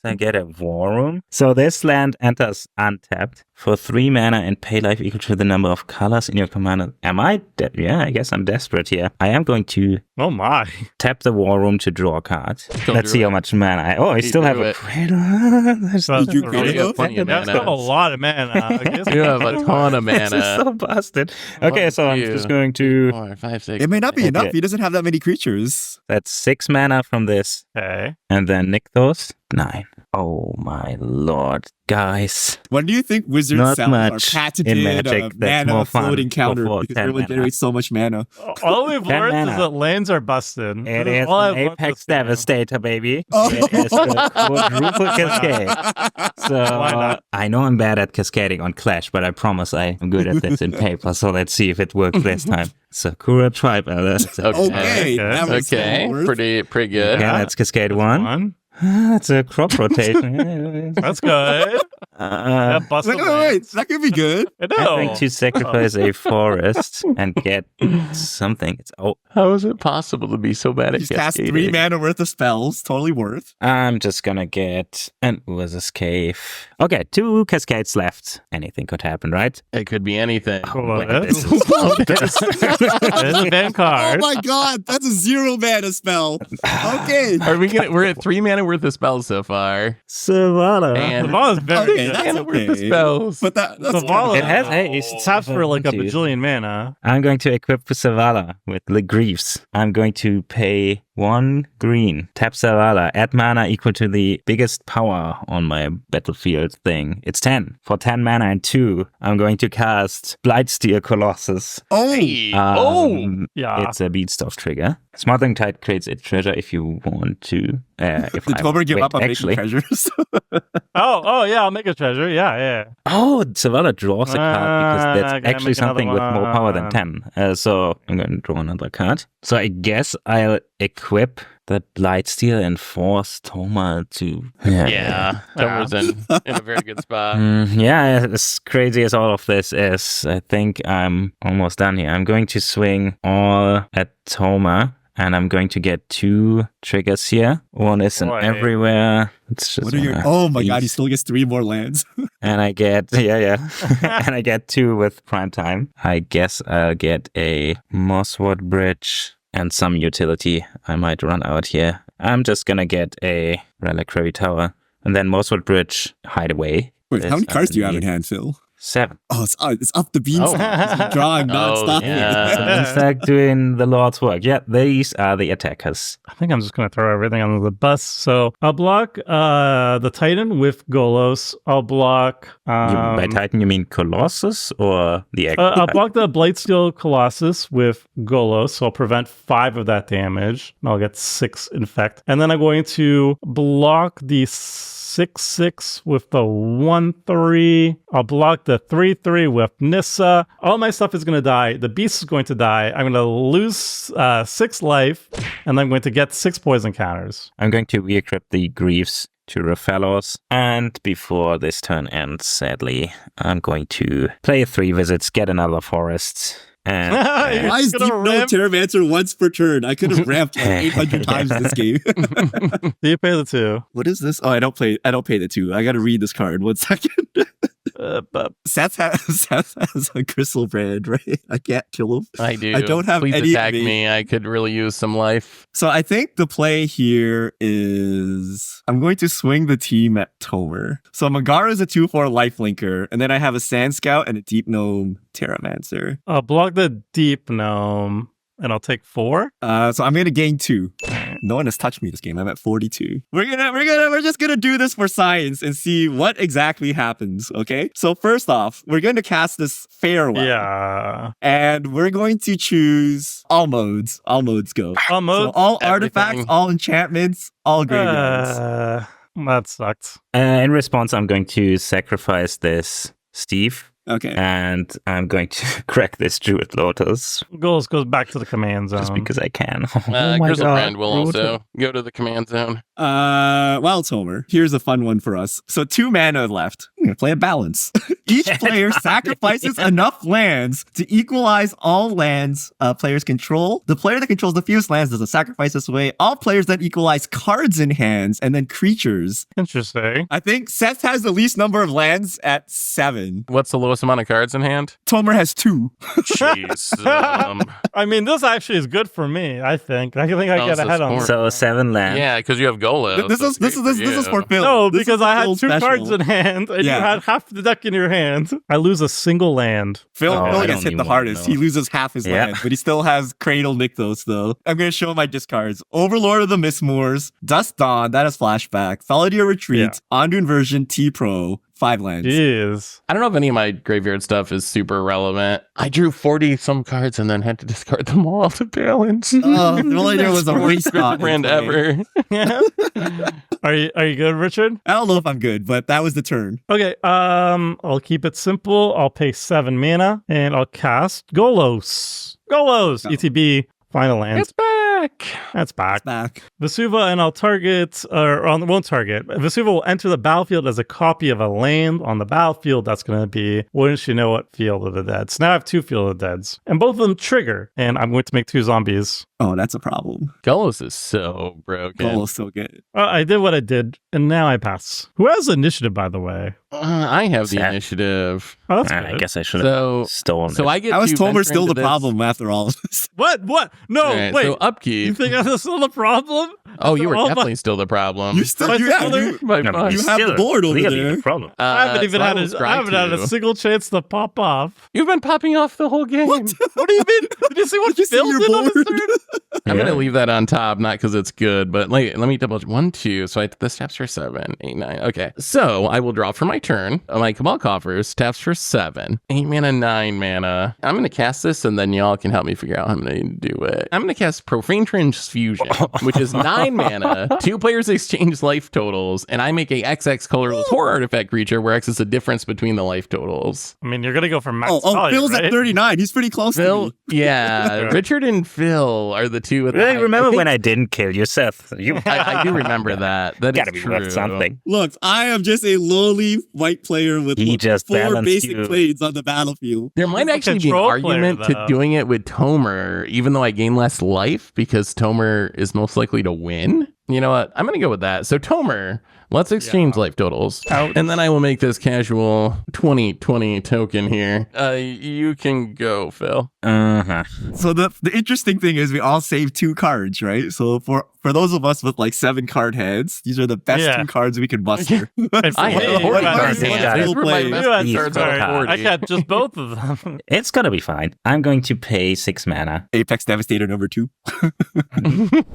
I get a War Room. So this land enters untapped for 3 mana and pay life equal to the number of colors in your commander. Am I? Yeah, I guess I'm desperate here. I am going to Oh my. tap the War Room to draw a card. Don't Let's do see it. how much mana I He still have drew a it. cradle. That's That's you really call it good. up? Plenty of That's mana. got a lot of mana. I guess. You have a ton of This is mana. so busted. Okay, One, so I'm two, just going to. 4, 5, 6. It may not be Okay. enough. He doesn't have that many creatures. That's 6 mana from this. Okay. And then Nykthos, 9. Oh my lord. Guys. What do you think wizard Not cells much are patented in Magic that's mana more fun floating counter for because 10 it really mana. generates so much mana. All we've 10 learned is mana. that lanes are busted. It That's is all an I've learned Apex this game. Devastator, baby. Oh. It is the quadruple cascade. So Why not? I know I'm bad at cascading on Clash, but I promise I am good at this in paper. So let's see if it works this time. Sakura Tribe Elder. Okay, that was Okay. worth. Pretty good. Okay, let's cascade one. One. That's a crop rotation. That's good. Yeah, busted Wait, lanes. that could be good. I I'm know. going to sacrifice a forest and get something. How is it possible to be so bad at Just cast cascading? 3 mana worth of spells. Totally worth. I'm just gonna get an Urza's Cave. Okay, 2 cascades left. Anything could happen, right? It could be anything. Well, Wait, that's- this is- There's a ban Oh card. my god, that's a 0 mana spell. Okay. Are we gonna? We're at 3 mana worth of spells so far. Savannah. And The ball is very Okay, good. that's mana worth of okay. spells. But that's Zavala It has haste. taps for like a Dude. bajillion mana. I'm going to equip Savala with the Greaves. I'm going to pay 1 green. Tap Savala. Add mana equal to the biggest power on my battlefield thing. It's 10. For 10 mana and 2, I'm going to cast Blightsteel Colossus. Oh, Hey. Yeah. It's a Beanstalk trigger. Smothering Tide creates a treasure if you want to. If did I Tomer give wait, up on actually. making treasures? Oh, yeah, I'll make a treasure. Yeah. Oh, Savala draws a card because I that's gotta actually make another something with more power than one. 10. So I'm going to draw another card. So I guess I'll equip the Blightsteel and force Toma to. Yeah, Tomer's in a very good spot. Yeah, as crazy as all of this is, I think I'm almost done here. I'm going to swing all at Toma. And I'm going to get 2 triggers here. One is an Boy. everywhere. It's just What are your? wanna Oh my god, he use- still gets 3 more lands. And I get, and I get 2 with prime time. I guess I'll get a Mosswood Bridge and some utility. I might run out here. I'm just gonna get a Reliquary Tower. And then Mosswood Bridge, Hideaway. Wait, how many This cards do you have in underneath. hand, Phil? 7. Oh, it's up the beanstalk. He's drawing non-stop. yeah. It's like doing the Lord's work. Yeah, these are the attackers. I think I'm just going to throw everything under the bus. So I'll block the Titan with Golos. I'll block... By Titan, you mean Colossus or the egg? I'll block the Blightsteel Colossus with Golos, so I'll prevent 5 of that damage. And I'll get 6 infect. And then I'm going to block the 6/6 with the 1/3. I'll block the 3/3 with Nissa. All my stuff is going to die. The beast is going to die. I'm going to lose 6 life, and I'm going to get 6 poison counters. I'm going to re-equip the Greaves to Raphalos. And before this turn ends, sadly, I'm going to play 3 visits, get another forest. And You're Why is just Deep gonna No ramp- Terramancers once per turn? I could have ramped like 800 times this game. Do you pay the 2? What is this? Oh, I don't pay the 2. I gotta read this card. 1 second. But Seth has a crystal brand, right? I can't kill him. I do. I don't have Please any attack of me. I could really use some life. So I think the play here is I'm going to swing the team at Tomer. So Magara is a 2/4 lifelinker, and then I have a Sand Scout and a Deep Gnome Terramancer. I'll block the Deep Gnome, and I'll take 4. So I'm gonna gain 2. No one has touched me this game. I'm at 42. We're just gonna do this for science and see what exactly happens. Okay. So first off, we're going to cast this farewell. Yeah. And we're going to choose all modes. All modes go. So Almost. all everything. artifacts, all enchantments, all graveyards. That sucked. in response, I'm going to sacrifice this Steve. Okay. And I'm going to crack this Druid Lotus Goals goes back to the command zone. just because I can. Oh my Grizzlebrand God, will Lotus. also go to the command zone. Well, Tomer, here's a fun one for us. So 2 mana left. I'm gonna play a balance. Each player sacrifices enough lands to equalize all lands players control. The player that controls the fewest lands does a sacrifice this way. All players then equalize cards in hands and then creatures. Interesting. I think Seth has the least number of lands at 7. What's the lowest amount of cards in hand? Tomer has 2. Jeez. I mean, this actually is good for me, I think. I think I Oh, get so ahead on smart. So 7 land. yeah, because you have Golos. This is for Phil. No, This because is a I had Phil 2 special. cards in hand, and Yeah. you had half the deck in your hand. I lose a single land. Phil Oh, I gets don't hit even the wanna hardest. know. He loses half his Yeah. land, but he still has Cradle Nykthos, though. I'm going to show my discards. Overlord of the Mistmoors, Dust Dawn, that is flashback, Felidea Retreat, Ondu Inversion, T-Pro, 5 lands. Jeez. I don't know if any of my graveyard stuff is super relevant. I drew 40 some cards and then had to discard them all to balance. Oh, Felidea was a waste spot. brand ever. Are you good, Richard? I don't know if I'm good, but that was the turn. Okay, I'll keep it simple. I'll pay 7 mana, and I'll cast Golos. Golos! Oh. ETB, final land. It's back. That's back. Back. Vesuva, and I'll target, won't target. Vesuva will enter the battlefield as a copy of a land on the battlefield. That's going to be, wouldn't you know what, Field of the Dead. So now I have 2 Field of the Deads, and both of them trigger, and I'm going to make 2 zombies. Oh, that's a problem. Golos is so broken. Golos still good. I did what I did, and now I pass. Who has the initiative, by the way? I have the Sad. initiative. Oh, that's I good. guess I should have So, stolen so it. I get How is to Tomer venture still into the this. problem after all of this? What? No, All right, wait. so You upkeep. think I'm still the problem? Oh, you were all my- definitely still the problem. You still, My yeah, father- you, My No, fuck. you he's have the still board over clearly there. the problem. I haven't even so had will I haven't had a strike single chance to pop off. You've been popping off the whole game. What? What do you mean? Did you see what Did you see Phil your did on his board? turn? I'm Yeah. gonna leave that on top, not because it's good, but let me double 1, 2. So this taps for 7, 8, 9. Okay, so I will draw for my turn. My Cabal Coffers taps for 7, 8 mana, 9 mana. I'm gonna cast this, and then y'all can help me figure out how I'm gonna do it. I'm gonna cast Profane Transfusion, which is 9 mana. 2 players exchange life totals, and I make a XX colorless horror artifact creature where X is the difference between the life totals. I mean, you're gonna go for max Oh, value, Phil's right? at 39. He's pretty close to Phil, me. yeah, Richard and Phil are the 2 with the really remember when I didn't kill you, Seth. You I do remember that. That gotta is be true. worth something. Look, I am just a lowly white player with He just 4 balanced basic you. planes on the battlefield. There might He's a actually be an control argument player, to though. doing it with Tomer, even though I gain less life because Tomer is most likely to win. You know what? I'm going to go with that. So Tomer, let's exchange life totals. Ouch. And then I will make this casual 2020 token here. You can go, Phil. Uh-huh. So the interesting thing is we all save 2 cards, right? So for those of us with like 7 card heads, these are the best Yeah. 2 cards we can muster. I Hey, have 40 what cards. is hands. These were my play? best You had These cards are out of hard. 40. I got just both of them. It's gonna be fine. I'm going to pay 6 mana. Apex Devastator number 2.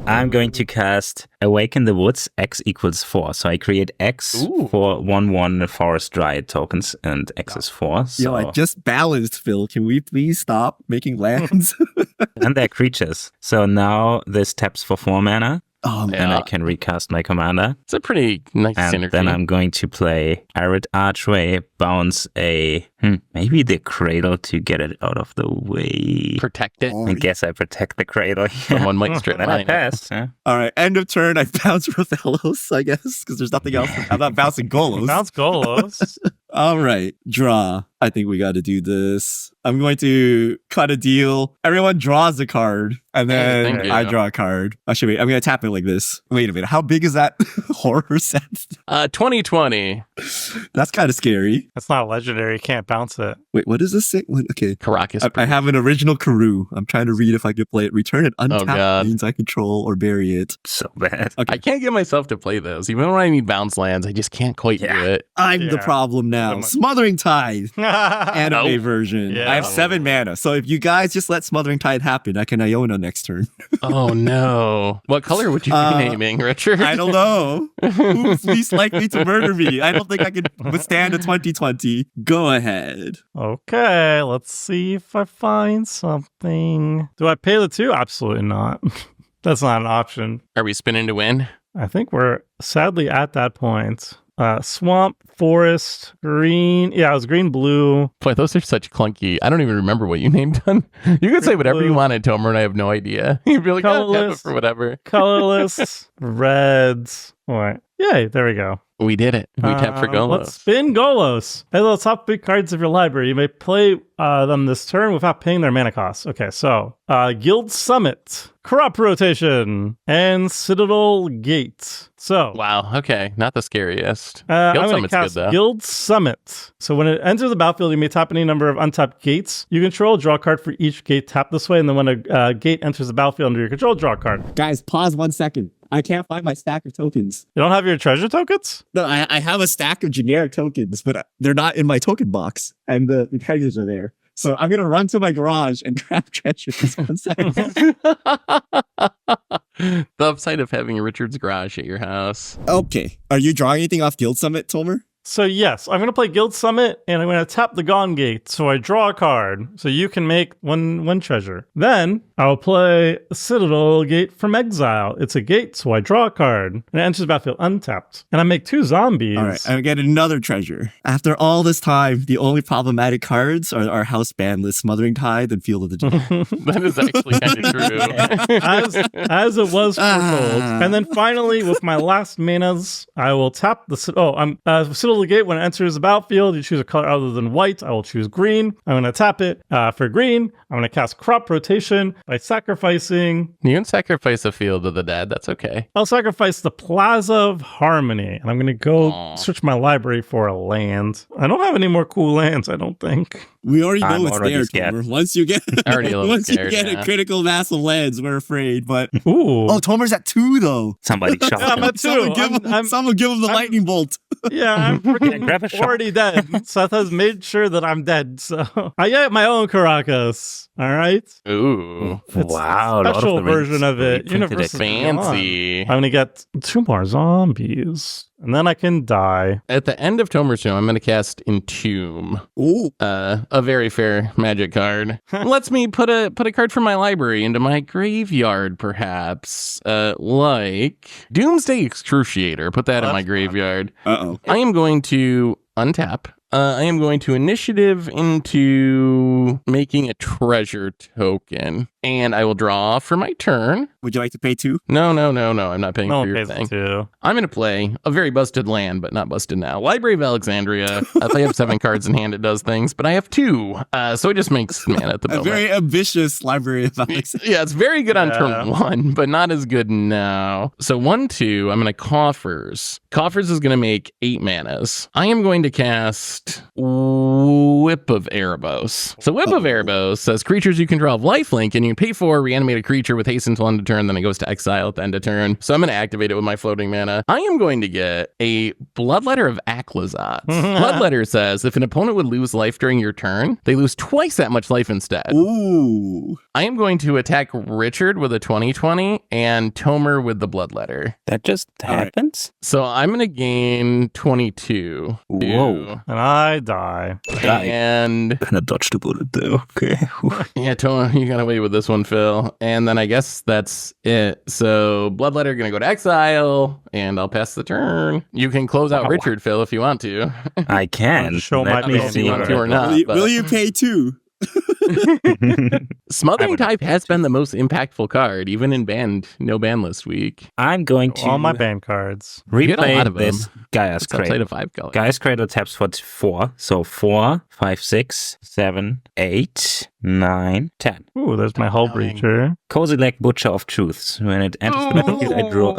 I'm going to cast Awaken the Woods, X equals 4. So I create X Ooh. for 1/1 Forest Dryad tokens, and X is 4. So Yo, I just balanced, Phil. Can we please stop making lands? and they're creatures. So now this taps for 4 mana, Oh, man. and I Yeah. can recast my commander. It's a pretty nice And synergy. then I'm going to play Arid Archway, bounce a maybe the Cradle to get it out of the way. Protect it. Oh, I guess I protect the Cradle. Someone might strip Then I mine. pass. Huh? All right, end of turn. I bounce Rathalos, I guess, because there's nothing else. I'm not bouncing Golos. Bounce Golos. All right, draw. I think we got to do this. I'm going to cut a deal. Everyone draws a card, and Hey, then thank you. I draw a card. Actually, wait, I'm going to tap it like this. Wait a minute. How big is that horror set? 2020. That's kind of scary. That's not legendary. You can't bounce it. Wait, what is this thing? Okay. Caracas. I have an original Karoo. I'm trying to read if I could play it. Return it untapped God. means I control or bury it. So bad. I can't get myself to play those. Even when I need bounce lands, I just can't quite do it. I'm the Yeah. problem now. So much- Smothering Tide. Anime Nope. version. Yeah. I have 7 mana. So if you guys just let Smothering Tide happen, I can Iona next turn. Oh no. What color would you be naming, Richard? I don't know. Who's least likely to murder me? I don't think I can withstand a 2020. Go ahead. Okay, let's see if I find something. Do I pay the 2? Absolutely not. That's not an option. Are we spinning to win? I think we're sadly at that point. Swamp, forest, green. Yeah, it was green, blue. Boy, those are such clunky. I don't even remember what you named them. You could say whatever you Blue. wanted, Tomer, and I have no idea. You'd be like, oh, tap it Colorless. for whatever. Colorless, reds. What? Yay, there we go. We did it. We tapped for Golos. Let's spin Golos. At the top 3 cards of your library, you may play them this turn without paying their mana costs. Okay, so Guild Summit, Crop Rotation, and Citadel Gate. So Wow. Okay. Not the scariest. I'm Guild going to Summit's good, cast though. Guild Summit. So when it enters the battlefield, you may tap any number of untapped gates. You control, draw a card for each gate tapped this way, and then when a gate enters the battlefield under your control, draw a card. Guys, pause 1 second. I can't find my stack of tokens. You don't have your treasure tokens? No, I have a stack of generic tokens, but they're not in my token box, and the treasures are there. So I'm gonna run to my garage and grab treasures. 1 second. The upside of having Richard's garage at your house. Okay. Are you drawing anything off Guild Summit, Tomer? So yes, I'm going to play Guild Summit, and I'm going to tap the Gone Gate, so I draw a card, so you can make one treasure. Then I'll play Citadel Gate from Exile. It's a gate, so I draw a card, and it enters the battlefield untapped. And I make 2 zombies. All right, I get another treasure. After all this time, the only problematic cards are our house ban list, Smothering Tide and Field of the Dead. That is actually kind of true. as it was foretold. And then finally, with my last manas, I will tap the Citadel Gate. When it enters the battlefield, you choose a color other than white. I will choose green. I'm going to tap it for green. I'm going to cast Crop Rotation by sacrificing. You can sacrifice a Field of the Dead. That's okay. I'll sacrifice the Plaza of Harmony, and I'm going to go Aw. search my library for a land. I don't have any more cool lands, I don't think. We already know I'm it's already there, scared. Tomer. Once you get Already a little once you scared get now. a critical mass of lands, we're afraid. But Ooh. oh, Tomer's at 2 though. Somebody shot Yeah, I'm him. at 2. Someone give him the lightning bolt. Yeah, I'm freaking Grab a shot. already dead. Seth has made sure that I'm dead, so I get my own Caracas. All right, Ooh. It's Wow, a Lord of special the Rings version of it. reprinted Universe it. Fancy. I'm gonna get 2 more zombies, and then I can die. At the end of Tomer's turn, I'm going to cast Entomb. Ooh. A very fair magic card. Lets me put a card from my library into my graveyard, perhaps. Like Doomsday Excruciator. Put that in That's my fun. graveyard. Uh-oh. I am going to untap. I am going to initiative into making a treasure token, and I will draw for my turn. Would you like to pay 2? No. I'm not paying No for one your pays thing. two. I'm going to play a very busted land, but not busted now. Library of Alexandria. If I have 7 cards in hand, it does things, but I have 2. So it just makes mana at the A moment. very ambitious library of Alexandria. Yeah, it's very good on Yeah. turn 1, but not as good now. So 1/2, I'm going to Coffers. Coffers is going to make 8 manas. I am going to cast Whip of Erebos. So Whip of Erebos says creatures you control have lifelink, and you can pay 4, reanimate a creature with haste until end of turn, then it goes to exile at the end of turn. So I'm going to activate it with my floating mana. I am going to get a Bloodletter of Aclazotz. Bloodletter says if an opponent would lose life during your turn, they lose twice that much life instead. Ooh. I am going to attack Richard with a 20/20 and Tomer with the Bloodletter. That just All right. happens? So I'm going to gain 22. Whoa. And I die. And Kind of dodged a bullet though. Okay. yeah, Tomer, you got away with this one, Phil. And then I guess that's it. So Bloodletter going to go to exile, and I'll pass the turn. You can close out Wow. Richard, Phil, if you want to. I can. Show Let my me ability see. if you want to or what- not. Will you pay 2? Smothering would- Type has been the most impactful card, even in no ban list week. I'm going to All my band cards. get a lot of replay this Gaia's It's outside Cradle. of 5 color. Gaia's Cradle taps for 4. So 4, 5, 6, 7, 8, 9, 10. Ooh, there's my Hull Breacher. Cozy Leg Butcher of Truths. When it enters the battlefield, I draw.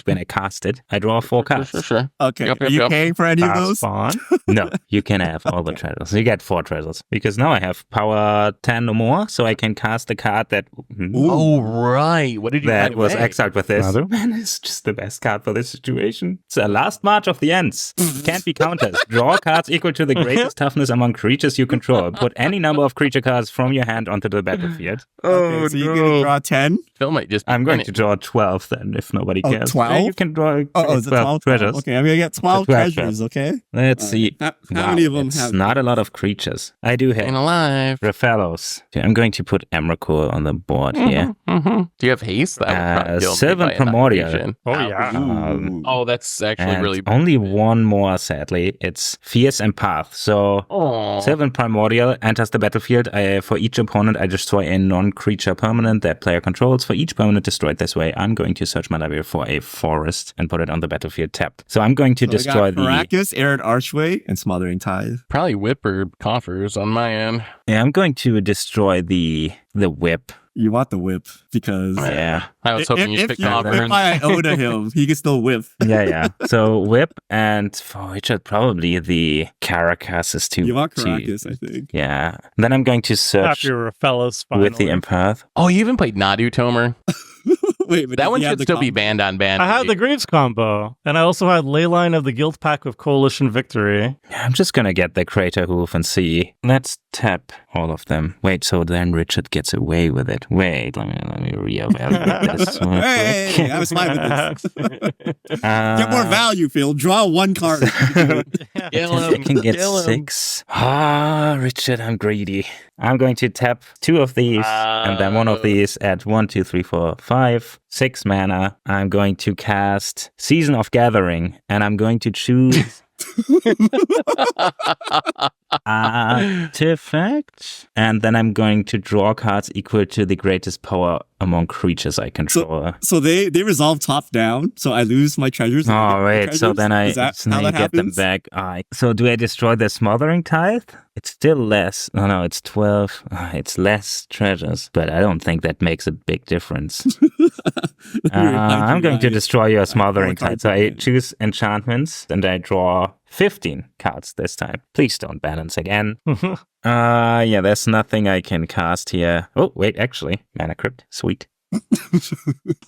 When I cast it, I draw 4 cards. Sure. Okay. Yep, Are yep, you yep. paying for any of Fast those? spawn. No, you can have all the treasures. You get 4 treasures because now I have power 10 or more, so I can cast a card that Oh, right. What did you that buy was away? exiled with this. Nadu? Man, it's just the best card for this situation. It's a last march of the ends. Can't be countered. Draw cards equal to the greatest toughness among creatures you control. Put any number of creature cards from your hand onto the battlefield. Okay, so you're going to draw 10? Phil might just. I'm going win to it. draw 12 then, if nobody Oh, cares. 12? Yeah, you can draw Oh, is it 12? treasures. Okay, I'm going to get 12 12 treasures, okay? Let's see. How Wow, many of them it's have... not a lot of creatures. I do Ain't have alive. Raphaelos. Okay, I'm going to put Emrakul on the board here. Mm-hmm. Do you have haste? That would probably kill me Sylvan by Primordial. inauguration. Oh, Ouch. yeah. Ooh. Oh, that's actually And really. only one more, sadly. It's Fierce Empath. So Oh. Sylvan Primordial enters the battlefield. For each opponent, I destroy a non-creature permanent that player controls. For each permanent destroyed this way, I'm going to search my library for a forest and put it on the battlefield tapped. So I'm going to So destroy I got the... Caracas, Arid Archway, and Smothering Tithe. Probably whip or coffers on my end. Yeah, I'm going to destroy the whip. You want the whip because... Yeah. I was hoping you'd if pick you coffers. whip my Iota him, he can still whip. Yeah. So whip, and for Richard, probably the Caracas is too... You want too- Caracas, I think. Yeah. Then I'm going to search After fellows finally. with the Empath. Oh, you even played Nadu, Tomer? Wait, but That does one he have should the still be combo? banned on ban. I had the Greaves combo, and I also had Leyline of the Guild Pack with Coalition Victory. I'm just gonna get the Crater Hoof and see. Let's tap all of them. Wait, so then Richard gets away with it. Wait, let me reevaluate this. one Hey, quick. I was fine with this. Uh, Get more value, Phil. Draw 1 card. I can get 6. Ah, Richard, I'm greedy. I'm going to tap 2 of these and then 1 of these at 1, 2, 3, 4, 5, 6 mana. I'm going to cast Season of Gathering and I'm going to choose Artifact. And then I'm going to draw cards equal to the greatest power among creatures I control. So they resolve top down. So I lose my treasures. and I get Oh, my wait, so treasures? then I Is that so how then that I get them happens? back. So do I destroy the Smothering Tithe? It's still less. No, it's 12. It's less treasures, but I don't think that makes a big difference. I'm going to destroy your Smothering card Tithe. So I back. choose enchantments and I draw 15 cards this time. Please don't balance again. Yeah, there's nothing I can cast here. Oh, wait, actually, Mana Crypt. Sweet.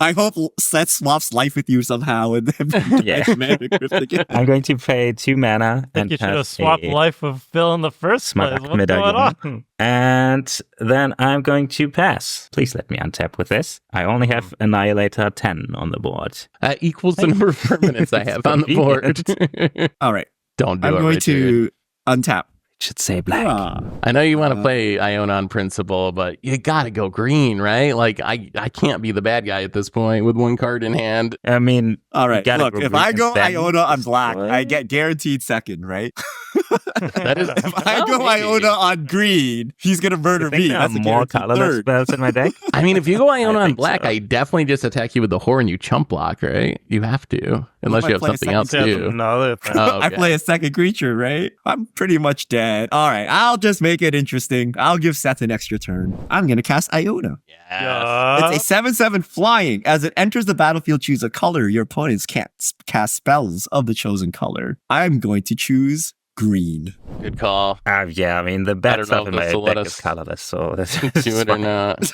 I hope Seth swaps life with you somehow and then Yeah. Mana Crypt again. I'm going to pay 2 mana I think and you should have cast swapped a life with Phil in the first place. Smack What's medallion. going on? And then I'm going to pass. Please let me untap with this. I only have Annihilator 10 on the board. Equals the number of permanents I have on the board. All right. Don't do I'm it, going Richard. to untap. Should say black. I know you want to play Iona on principle, but you gotta go green, right? Like, I can't be the bad guy at this point with one card in hand. I mean, All right, gotta look, go if green I go and then- Iona on black, What? I get guaranteed second, right? That is, If I go well, maybe. Iona on green, he's gonna murder You think me. there are That's a more guaranteed colorless third. spells in my deck? I mean, if you go Iona I on think black, so. I definitely just attack you with the whore and you chump block, right? You have to, unless I you have play a something second else That's too. another thing. Oh, I okay. play a second creature, right? I'm pretty much dead. All right, I'll just make it interesting. I'll give Seth an extra turn. I'm gonna cast Iona. Yes. It's a 7/7 flying. As it enters the battlefield, choose a color. Your opponents can't cast spells of the chosen color. I'm going to choose green. Good call. Yeah, I mean, the bad don't know stuff if in my this will let deck us is colorless, so that's Do it or not.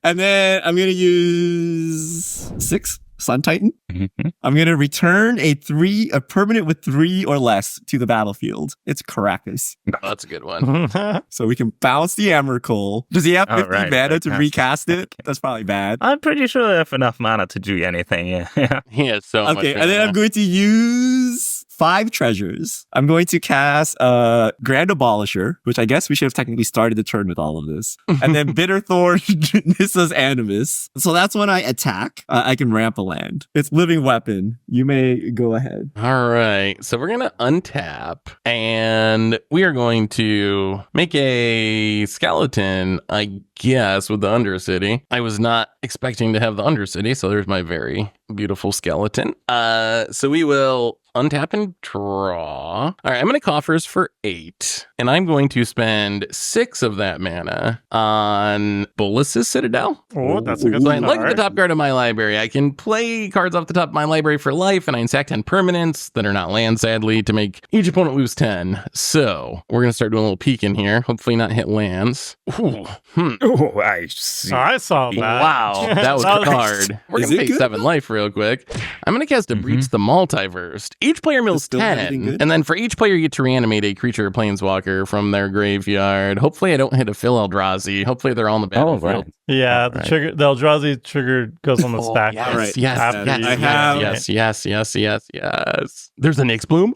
And then I'm going to use 6 Sun Titan. Mhm. I'm going to return a permanent with 3 or less to the battlefield. It's Caracas. Oh, that's a good one. So we can bounce the Emrakul. Does he have Oh, 50 right, mana right, to cast recast it. it? Okay. That's probably bad. I'm pretty sure I have enough mana to do anything. Yeah. He has so much. Okay, and then I'm going to use 5 treasures. I'm going to cast Grand Abolisher, which I guess we should have technically started the turn with all of this. And then Bitterthorn, Nissa's Animus. So that's when I attack. I can ramp a land. It's living weapon. You may go ahead. All right. So we're going to untap and we are going to make a skeleton, I guess, with the Undercity. I was not expecting to have the Undercity, so there's my very beautiful skeleton. So we will untap and draw. All right, I'm going to coffers for 8, and I'm going to spend 6 of that mana on Bolus's Citadel. Oh, that's a good So one. I look at the top card of my library. I can play cards off the top of my library for life, and I sack 10 permanents that are not land, sadly, to make each opponent lose 10. So we're going to start doing a little peek in here. Hopefully not hit lands. Ooh, Oh, I see. I saw that. Wow, that was hard. We're Is going to it pay good? 7 life real quick. I'm going to cast a Breach the Multiverse. Each player mills Is still everything 10, good? and then for each player, you get to reanimate a creature or planeswalker from their graveyard. Hopefully, I don't hit a Phil Eldrazi. Hopefully, they're all on the Oh, battlefield. right. Yeah, the Right. trigger, the Eldrazi trigger goes on the Oh, stack. yes, All right. yes, After yes, you- I have- yes. There's a Nyx Bloom.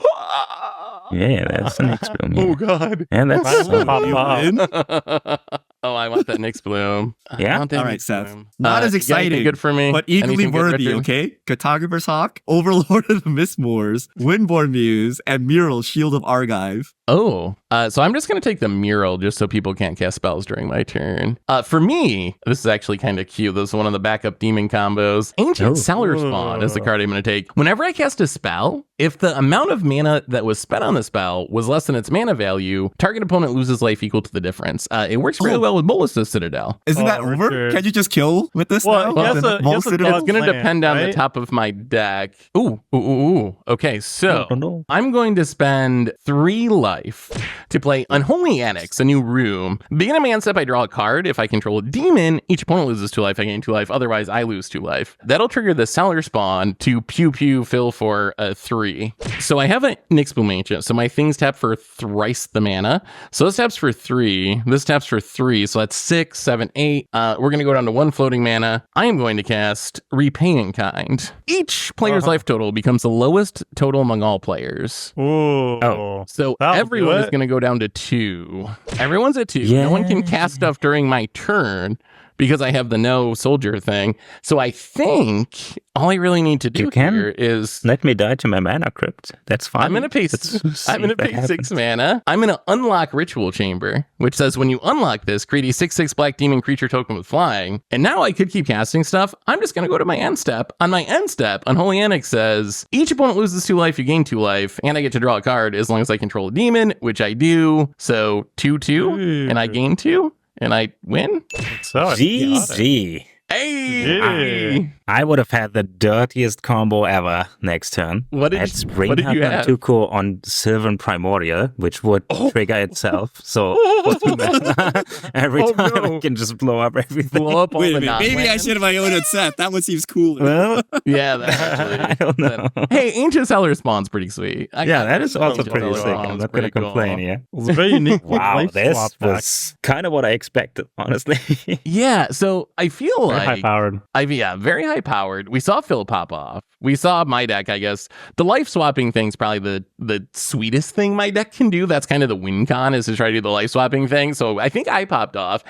Yeah, that's the next bloom. Oh Yeah. God. And that's Wow. Pop You up. win. Oh, I want that Nyx Bloom. I Yeah? want that All right, Nyx Seth. Bloom. Not as You got anything exciting, good for me, but equally Anything good, worthy, Richard? okay? Cartographer's Hawk, Overlord of the Mistmoors, Windborn Muse, and Mural, Shield of Argive. Oh, so I'm just going to take the mural just so people can't cast spells during my turn. For me, this is actually kind of cute. This is one of the backup demon combos. Ancient Oh. Cellar Spawn is the card I'm going to take. Whenever I cast a spell, if the amount of mana that was spent on the spell was less than its mana value, target opponent loses life equal to the difference. It works really Oh. well with Bolus's Citadel. Isn't Oh, that over? Richard. Can you just kill with this Well, now? he has With the a- he has a Citadel? dog- It's going to plan, depend on the right? top of my deck. Ooh. Okay, so Oh, no. I'm going to spend 3 life to play Unholy Annex, a new room. Beginning of my end step, I draw a card. If I control a demon, each opponent loses 2 life. I gain 2 life. Otherwise, I lose 2 life. That'll trigger the Cellar Spawn to pew fill for 3. So I have a Nyx Bloom Ancient. So my things tap for thrice the mana. So this taps for 3. This taps for 3. So that's 6, 7, 8. We're going to go down to 1 floating mana. I am going to cast Repay in Kind. Each player's life total becomes the lowest total among all players. Ooh. Oh. So That'll do everyone is it. going to go down to 2. Everyone's at 2. No one can cast stuff during my turn because I have the no soldier thing. So I think all I really need to do You can here is Let me die to my mana crypt. That's fine. I'm gonna pay. I'm gonna pay 6 mana. I'm gonna unlock Ritual Chamber, which says when you unlock this, create a 6/6 black demon creature token with flying. And now I could keep casting stuff. I'm just gonna go to my end step. On my end step, Unholy Annex says each opponent loses 2 life, you gain 2 life, and I get to draw a card as long as I control a demon, which I do. So 2/2, and I gain 2, and I win. So GG. Hey, I would have had the dirtiest combo ever next turn. What did That's you- what did you have? Tuco on Sylvan Primordial, which would trigger itself. So for 2 mana, every Oh, time no. I can just blow up everything. blow up all Wait the a minute. Maybe I non-lands? should have Iona Seth. That one seems cooler. Well, Yeah, that's actually. I don't know. Hey, Ancient Cellar Spawn's pretty sweet. Yeah, that is also Ancient pretty Cellar sick. Spawn's I'm not going to pretty cool. complain here. It's a very unique. Wow, life this swap deck. was kind of what I expected, honestly. Yeah, so I feel Very high like powered. powered. Yeah, very high powered. We saw Phil pop off. We saw my deck, I guess. The life swapping thing's probably the sweetest thing my deck can do. That's kind of the win con, is to try to do the life swapping thing. So I think I popped off.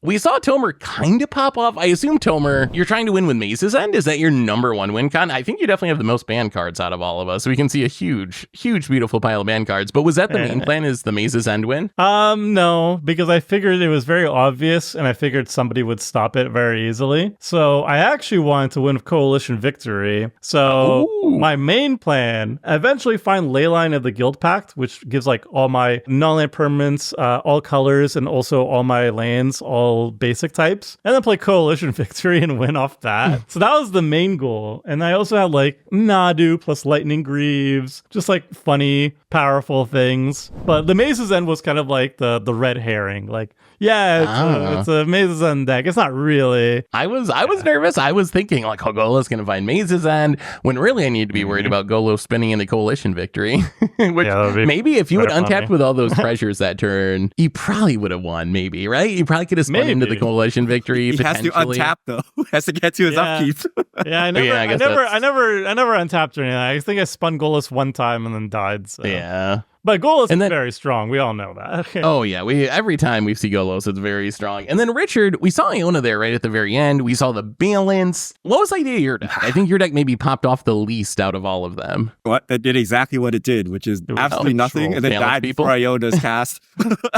We saw Tomer kind of pop off. I assume, Tomer, you're trying to win with Maze's End. Is that your number one win con? I think you definitely have the most ban cards out of all of us. So we can see a huge, beautiful pile of ban cards. But was that the main plan, is the Maze's End win? No, because I figured it was very obvious and I figured somebody would stop it very easily. So I actually wanted to win with Coalition Victory. So my main plan, eventually find Leyline of the Guild Pact, which gives like all my non-land permanents, all colors, and also all my lands, all basic types, and then play Coalition Victory and win off that. So that was the main goal. And I also had like Nadu plus Lightning Greaves, just like funny, powerful things. But the Maze's End was kind of like the red herring. Like, yeah, it's a Maze's End deck. It's not really. I was nervous. I was thinking like, Golo's going to find Maze's End, when really I need to be worried about Golo spinning into Coalition Victory. Which maybe if you had untapped with all those treasures that turn, you probably would have won, maybe, right? You probably could have spun into the Coalition Victory. He has to untap though. Has to get to his upkeep. Yeah, I never untapped or anything. I think I spun Golos one time and then died. So. Yeah. But Golos is very strong. We all know that. Oh, yeah. Every time we see Golos, it's very strong. And then, Richard, we saw Iona there right at the very end. We saw the balance. What was the idea of your deck? I think your deck maybe popped off the least out of all of them. What? That did exactly what it did, which is absolutely nothing, and then died before Iona's cast.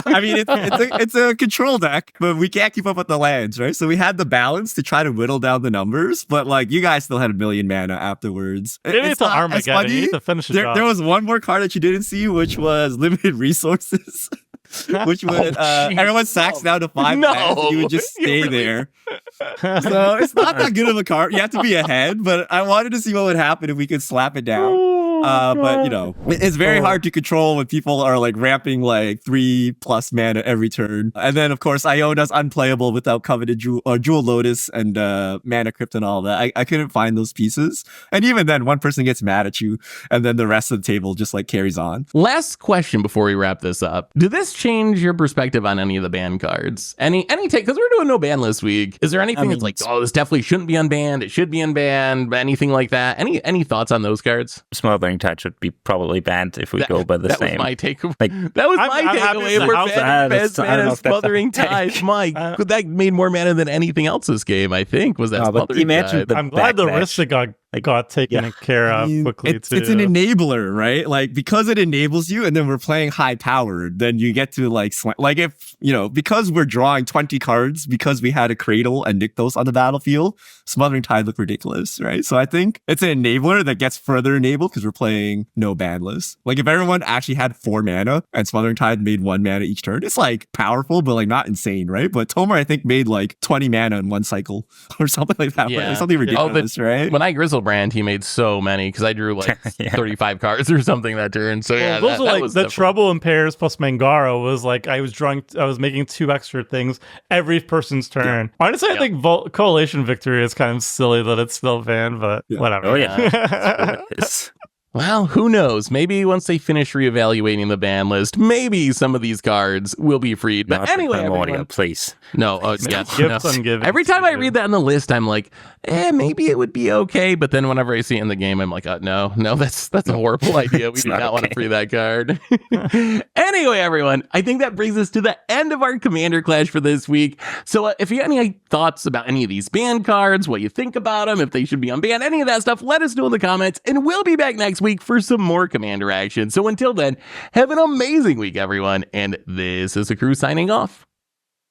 I mean, it's a control deck, but we can't keep up with the lands, right? So we had the balance to try to whittle down the numbers, but like you guys still had 1 million mana afterwards. It's an Armageddon. You need to finish it. There was one more card that you didn't see, which was limited resources, which would everyone sacks down to 5 lands, and you would just stay there. So it's not that good of a card. You have to be ahead, but I wanted to see what would happen if we could slap it down. But you know, it's very hard to control when people are like ramping like 3+ mana every turn. And then of course Iona's unplayable without Coveted Jewel Lotus and Mana Crypt and all that. I couldn't find those pieces. And even then, one person gets mad at you, and then the rest of the table just like carries on. Last question before we wrap this up. Did this change your perspective on any of the ban cards? Any take? Because we're doing no ban list week. Is there anything that's like, this definitely shouldn't be unbanned, it should be unbanned, anything like that? Any thoughts on those cards? Smothering Tide should be probably banned if we go by the same. That was my takeaway. That was my takeaway. We're banning Smothering Tide. That made more mana than anything else this game, I think, was that Smothering Tide. I'm glad the Rista got taken care of quickly too. It's an enabler, right? Like, because it enables you, and then we're playing high powered, then you get to like if because we're drawing 20 cards because we had a Cradle and Nykthos on the battlefield, Smothering Tide looked ridiculous, right? So I think it's an enabler that gets further enabled because we're playing no ban list. Like, if everyone actually had 4 mana and Smothering Tide made 1 mana each turn, it's like powerful, but like not insane, right? But Tomer, I think, made like 20 mana in one cycle or something like that. Yeah. Like, something ridiculous, right? When I Grizzlebrand, he made so many because I drew like 35 cards or something that turn. So yeah, those were like the Trouble in Pairs plus Mangara was like I was making 2 extra things every person's turn. Honestly, I think Coalition Victory is kind of silly that it's still banned, but whatever. Oh yeah. Well, who knows? Maybe once they finish reevaluating the ban list, maybe some of these cards will be freed. But anyway, everyone, please. No, every time I read that on the list, I'm like, maybe it would be okay. But then whenever I see it in the game, I'm like, no, that's a horrible idea. We do not want to free that card. Anyway, everyone, I think that brings us to the end of our Commander Clash for this week. So if you have any thoughts about any of these ban cards, what you think about them, if they should be unbanned, any of that stuff, let us know in the comments, and we'll be back next week for some more Commander action. So until then, have an amazing week, everyone. And this is the crew signing off.